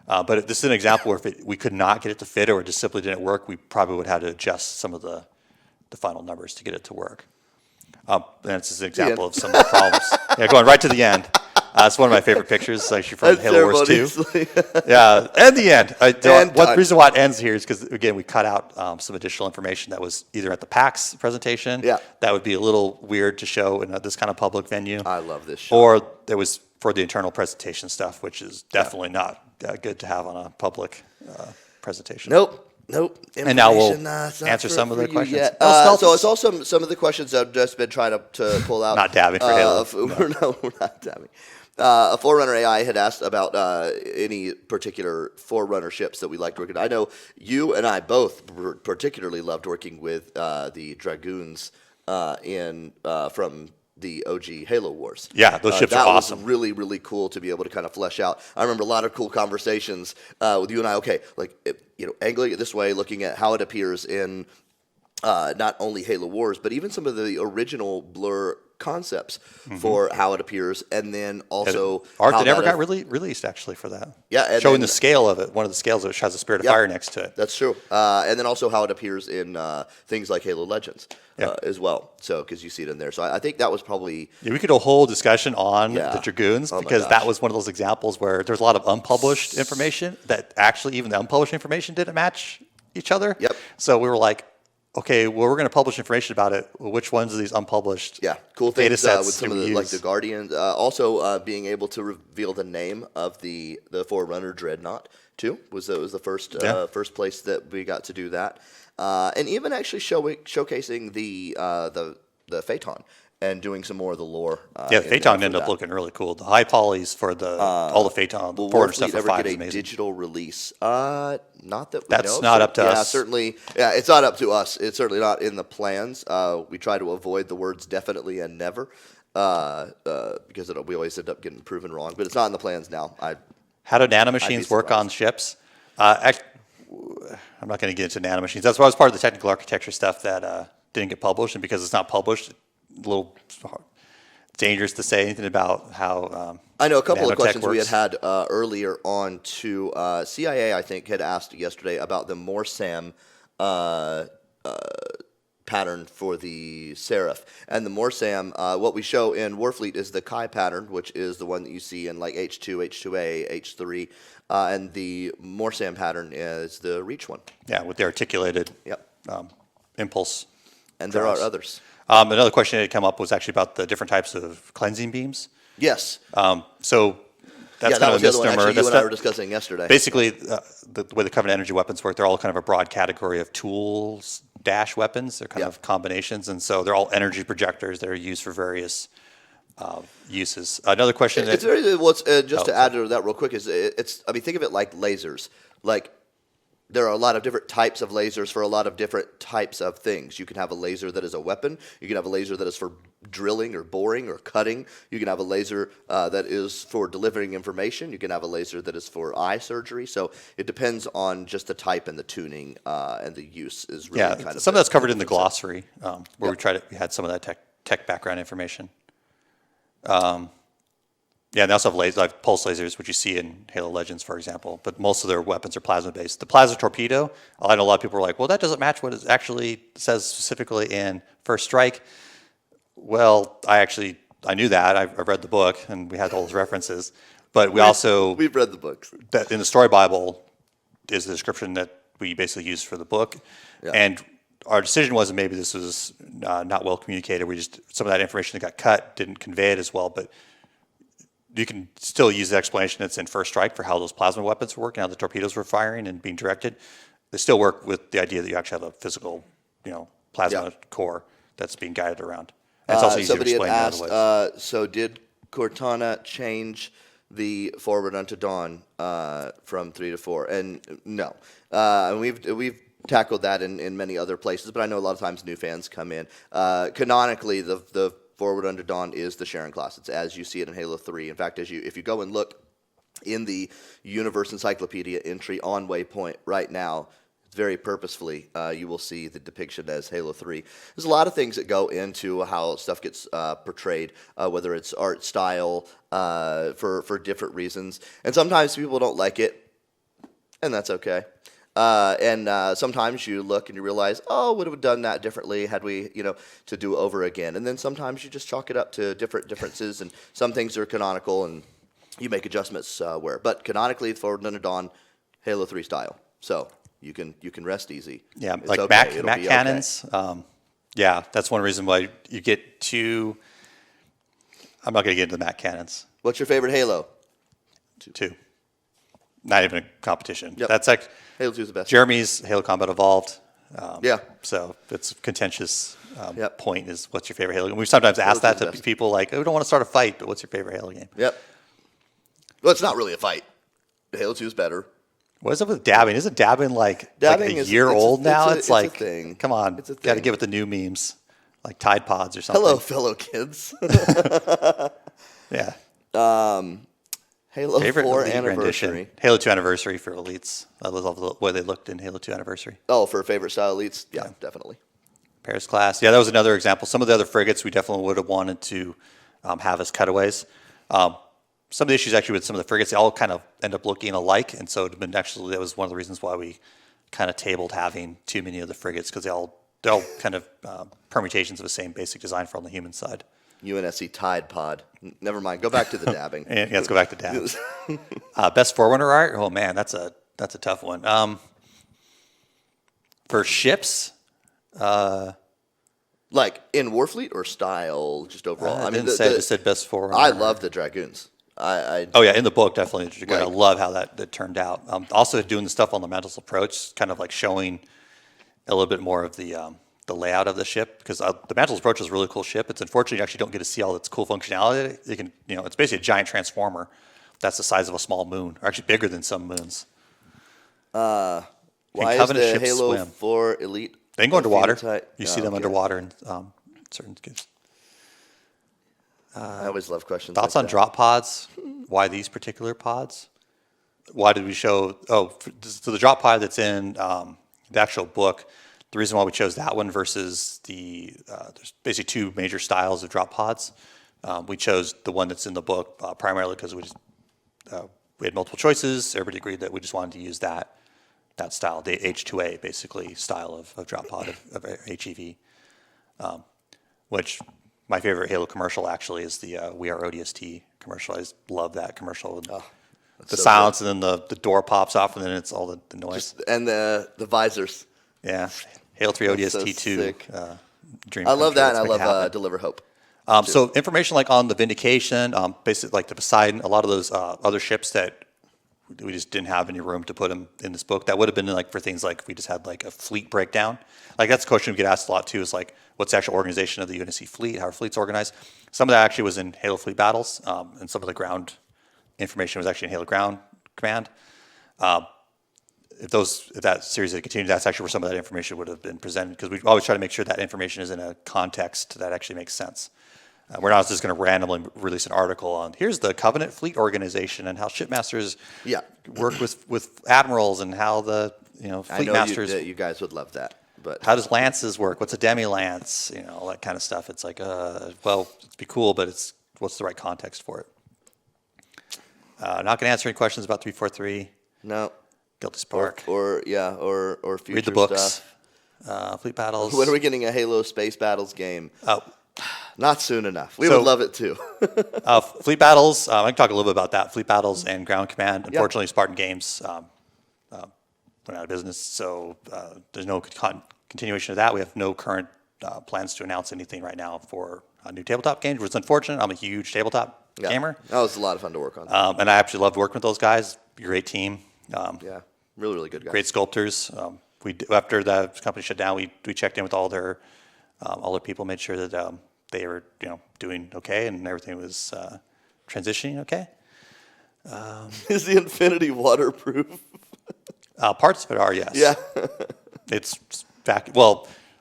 But this is an example where if we could not get it to fit or it just simply didn't work, we probably would have to adjust some of the final numbers to get it to work. And it's just an example of some of the problems. Yeah, going right to the end. It's one of my favorite pictures, actually from Halo Wars 2. Yeah, and the end. One reason why it ends here is because, again, we cut out some additional information that was either at the PAX presentation. Yeah. That would be a little weird to show in this kind of public venue. I love this show. Or there was for the internal presentation stuff, which is definitely not good to have on a public presentation. Nope. And now we'll answer some of the questions. So it's also some of the questions I've just been trying to pull out. Not dabbing for Halo. We're not dabbing. A Forerunner AI had asked about any particular Forerunner ships that we liked working. I know you and I both particularly loved working with the Dragoons from the OG Halo Wars. Yeah, those ships are awesome. That was really, really cool to be able to kind of flesh out. I remember a lot of cool conversations with you and I. Okay, angling it this way, looking at how it appears in not only Halo Wars, but even some of the original Blur concepts for how it appears, and then also art that never got released actually for that. Yeah, and showing the scale of it. One of the scales which has a Spirit of Fire next to it. That's true. And then also how it appears in things like Halo Legends as well. So because you see it in there. So I think that was probably we could do a whole discussion on the Dragoons because that was one of those examples where there's a lot of unpublished information that actually even the unpublished information didn't match each other. Yep. So we were like, okay, well, we're going to publish information about it. Well, which ones of these unpublished cool things data sets with some of the Guardians. Also, being able to reveal the name of the Forerunner Dreadnought too was the first first place that we got to do that, and even actually showcasing the Phaeton and doing some more of the lore. The Phaeton ended up looking really cool. The high polys for all the Phaeton, the Forerunner stuff for 5 is amazing. Digital release. Not that we That's know. not up to us. Certainly. Yeah, it's not up to us. It's certainly not in the plans. We try to avoid the words definitely and never because we always end up getting proven wrong. But it's not in the plans now. How do nanomachines work on ships? I'm not going to get into nanomachines. That's why I was part of the technical architecture stuff that didn't get published, and because it's not published, a little dangerous to say anything about how I know a couple of questions works. we had earlier on to CIA, I think, had asked yesterday about the Morsam pattern for the Seraph. And the Morsam, what we show in Warfleet is the Chi pattern, which is the one that you see in like H2, H2A, H3. And the Morsam pattern is the Reach one. Yeah, with the articulated impulse. And there are others. Another question that had come up was actually about the different types of cleansing beams. Yes. So Yeah, kind that of was a the other one misnomer. actually you That's and I not- were discussing yesterday. Basically, the way the Covenant energy weapons work, they're all kind of a broad category of tools dash weapons. They're kind Yeah. of combinations, and so they're all energy projectors that are used for various uses. Another question. It's very what's just Oh, to add to that real quick is it's I mean think of it like lasers. Like there are a lot of different types of lasers for a lot of different types of things. You can have a laser that is a weapon. You can have a laser that is for drilling or boring or cutting. You can have a laser that is for delivering information. You can have a laser that is for eye surgery. So it depends on just the type and the tuning and the use is really Yeah, kind of some of that's covered in the difference. glossary, where we had some of that tech background information. Yeah, and they also have pulse lasers, which you see in Halo Legends, for example. But most of their weapons are plasma-based. The plasma torpedo, I know a lot of people are like, well, that doesn't match what it actually says specifically in First Strike. Well, I knew that. I've read the book, and we had all those references. But We've read the books. that in the story Bible is the description that we basically used for the book. Yeah. And our decision was that maybe this was not well communicated. Some of that information that got cut didn't convey it as well, but you can still use the explanation that's in First Strike for how those plasma weapons work and how the torpedoes were firing and being directed. They still work with the idea that you actually have a physical, plasma core that's being guided around. And it's also easier to Somebody had explain in other ways. asked, so did Cortana change the forward unto dawn from 3 to 4? And no. And we've tackled that in many other places, but I know a lot of times new fans come in. Canonically, the forward unto dawn is the Sharon class. It's as you see it in Halo 3. In fact, if you go and look in the Universe Encyclopedia entry on Waypoint right now, very purposefully, you will see the depiction as Halo 3. There's a lot of things that go into how stuff gets portrayed, whether it's art style, for different reasons. And sometimes people don't like it, and that's okay. And sometimes you look and you realize, oh, would have done that differently had we, to do over again. And then sometimes you just chalk it up to different differences, and some things are canonical, and you make adjustments but canonically, Forward Unto Dawn, Halo 3 style. So you can rest easy. Yeah, It's like okay. Mac cannons. Yeah, that's one reason why you get two. I'm not going to get into the Mac cannons. What's your favorite Halo? Two. Not even a competition. Yep. That's like Halo 2 is the best. Jeremy's Halo Combat Evolved. Yeah. So it's a contentious Yep. point is what's your favorite Halo game? We've sometimes asked Halo that 2 is to the best. people like, oh, we don't want to start a fight, but what's your favorite Halo game? Yep. Well, it's not really a fight. Halo 2 is better. What is up with dabbing? Isn't dabbing like Dabbing a is- year it's a- old now? it's a like, thing. come on, It's a got to thing. get with the new memes, like Tide Pods or something. Hello, fellow kids. Yeah. Halo Favorite 4 Elite anniversary. rendition. Halo 2 Anniversary for Elites. I love the way they looked in Halo 2 Anniversary. Oh, for favorite style elites? Yeah, definitely. Paris class. Yeah, that was another example. Some of the other frigates we definitely would have wanted to have as cutaways. Some of the issues actually with some of the frigates, they all kind of end up looking alike, and so that was one of the reasons why we kind of tabled having too many of the frigates, because they're all kind of permutations of the same basic design for on the human side. UNSC Tide Pod. Never mind. Go back to the dabbing. And yeah, let's go back to dab. Best Forerunner art? Oh man, that's a tough one. For ships, Like in Warfleet or style, just overall? I just said best Forerunner. I love the Dragoons. I Oh yeah, in the book definitely. I Right. love how that turned out. Also doing the stuff on the Mantles approach, kind of like showing a little bit more of the layout of the ship, because the Mantles approach is a really cool ship. It's unfortunate you actually don't get to see all its cool functionality. You can, it's basically a giant transformer that's the size of a small moon, or actually bigger than some moons. why is Covenant the ships Halo swim. 4 Elite? They can go underwater. phenotype? You see Oh, them okay. underwater in certain cases. I always love questions. Thoughts like on that. drop pods? Why these particular pods? Why did we show? So the drop pod that's in the actual book. The reason why we chose that one versus there's basically two major styles of drop pods. We chose the one that's in the book primarily because we had multiple choices. Everybody agreed that we just wanted to use that style, the H2A basically style of drop pod of HEV. Which my favorite Halo commercial actually is the We Are ODST commercial. I just love that commercial. The so silence, and then the door pops off, and then it's all the noise. And the visors. Yeah. Halo 3 That's so ODST 2. sick. Dream I come love true. that, and Let's I make it love happen. Deliver Hope. So information like on the Vindication, basically like the Poseidon, a lot of those other ships that we just didn't have any room to put them in this book. That would have been like for things like if we just had like a fleet breakdown. Like that's a question we get asked a lot too, is like what's the actual organization of the UNSC fleet, how our fleet's organized. Some of that actually was in Halo Fleet Battles, and some of the ground information was actually in Halo Ground Command. If that series had continued, that's actually where some of that information would have been presented, because we always try to make sure that information is in a context that actually makes sense. We're not just going to randomly release an article on here's the Covenant Fleet Organization and how shipmasters work with admirals and how the fleet masters. You guys would love that, but how does lances work? What's a demi lance? All that kind of stuff. It's like, well, it'd be cool, but what's the right context for it? Not going to answer any questions about 343. No. Guilty Spark. Or future read the books. Stuff. Fleet Battles. When are we getting a Halo Space Battles game? Oh. Not soon enough. We would love it too. Fleet Battles, I can talk a little bit about that. Fleet Battles and Ground Command. Unfortunately, Spartan Games went out of business, so there's no continuation of that. We have no current plans to announce anything right now for a new tabletop game, which is unfortunate. I'm a huge tabletop gamer. That was a lot of fun to work on. And I actually loved working with those guys. Great team. Really, really good guys. Great sculptors. After the company shut down, we checked in with all their people, made sure that they were doing okay and everything was transitioning okay. Is the Infinity waterproof? Parts of it are, yes. Yeah. It's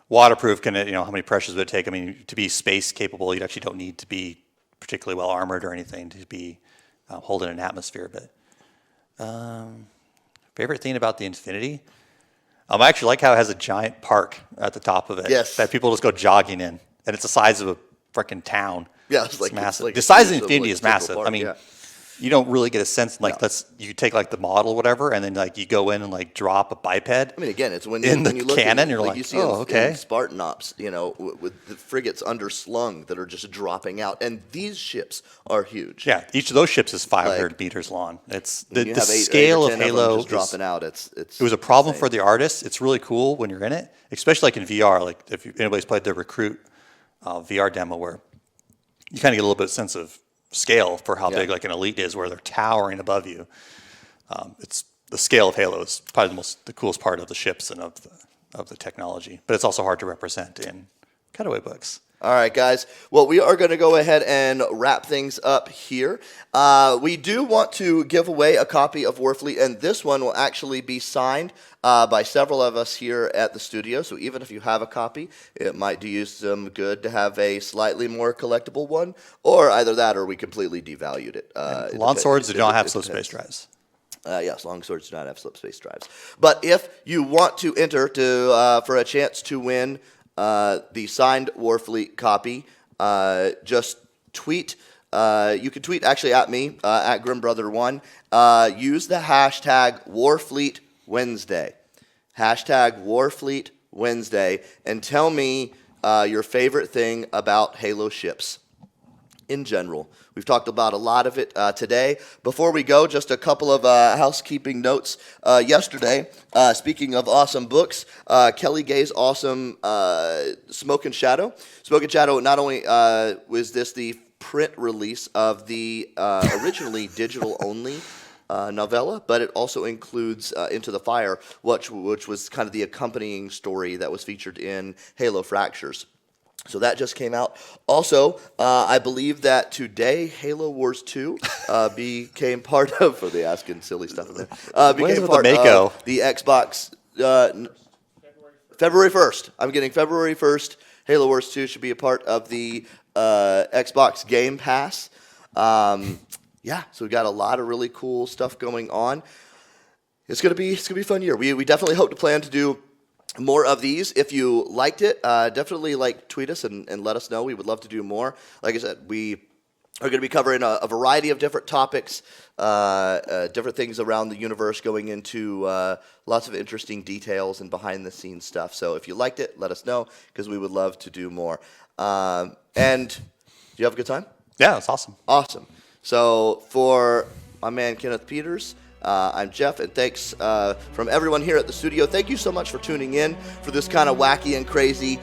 waterproof. How many pressures would it take? I mean, to be space capable, you actually don't need to be particularly well armored or anything to be holding an atmosphere. But favorite thing about the Infinity, I actually like how it has a giant park at the top of it. Yes. That people just go jogging in, and it's the size of a freaking town. Yeah, it's massive. Like the size of the Infinity is massive. Park, I mean, you don't really get a sense you take like the model or whatever, and then like you go in and like drop a biped. I mean, again, it's when you look cannon, at, you're like, you see in Spartan Ops, with the frigates underslung that are just dropping out, and these ships are huge. Yeah, each of those ships is 500 meters long. It's the scale of of Halo just dropping out. It was a problem for the artists. It's really cool when you're in it, especially like in VR. Like if anybody's played the Recruit VR demo, where you kind of get a little bit of sense of scale for how big like an elite is, where they're towering above you. It's the scale of Halo is probably the coolest part of the ships and of the technology, but it's also hard to represent in cutaway books. All right, guys. Well, we are going to go ahead and wrap things up here. We do want to give away a copy of Warfleet, and this one will actually be signed by several of us here at the studio. So even if you have a copy, it might do you some good to have a slightly more collectible one, or either that or we completely devalued it. Long swords do not have slip space drives. Yes, long swords do not have slip space drives. But if you want to enter for a chance to win the signed Warfleet copy, just tweet. You can tweet actually at me, at GrimBrother1. Use the hashtag Warfleet Wednesday. Hashtag Warfleet Wednesday. And tell me your favorite thing about Halo ships in general. We've talked about a lot of it today. Before we go, just a couple of housekeeping notes. Yesterday, speaking of awesome books, Kelly Gay's awesome Smoke and Shadow. Smoke and Shadow, not only was this the print release of the originally digital-only novella, but it also includes Into the Fire, which was kind of the accompanying story that was featured in Halo Fractures. So that just came out. Also, I believe that today Halo Wars 2 became part of, for the asking silly stuff in there, became part of the Xbox, February 1st. I'm getting February 1st. Halo Wars 2 should be a part of the Xbox Game Pass. So we've got a lot of really cool stuff going on. It's gonna be a fun year. We definitely hope to plan to do more of these. If you liked it, definitely tweet us and let us know. We would love to do more. Like I said, we are going to be covering a variety of different topics, different things around the universe, going into lots of interesting details and behind-the-scenes stuff. So if you liked it, let us know, because we would love to do more. And do you have a good time? Yeah, it's awesome. Awesome. So for my man Kenneth Peters, I'm Jeff, and thanks from everyone here at the studio. Thank you so much for tuning in for this kind of wacky and crazy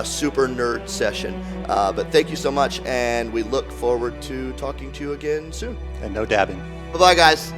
super nerd session. But thank you so much, and we look forward to talking to you again soon. And no dabbing. Bye-bye, guys.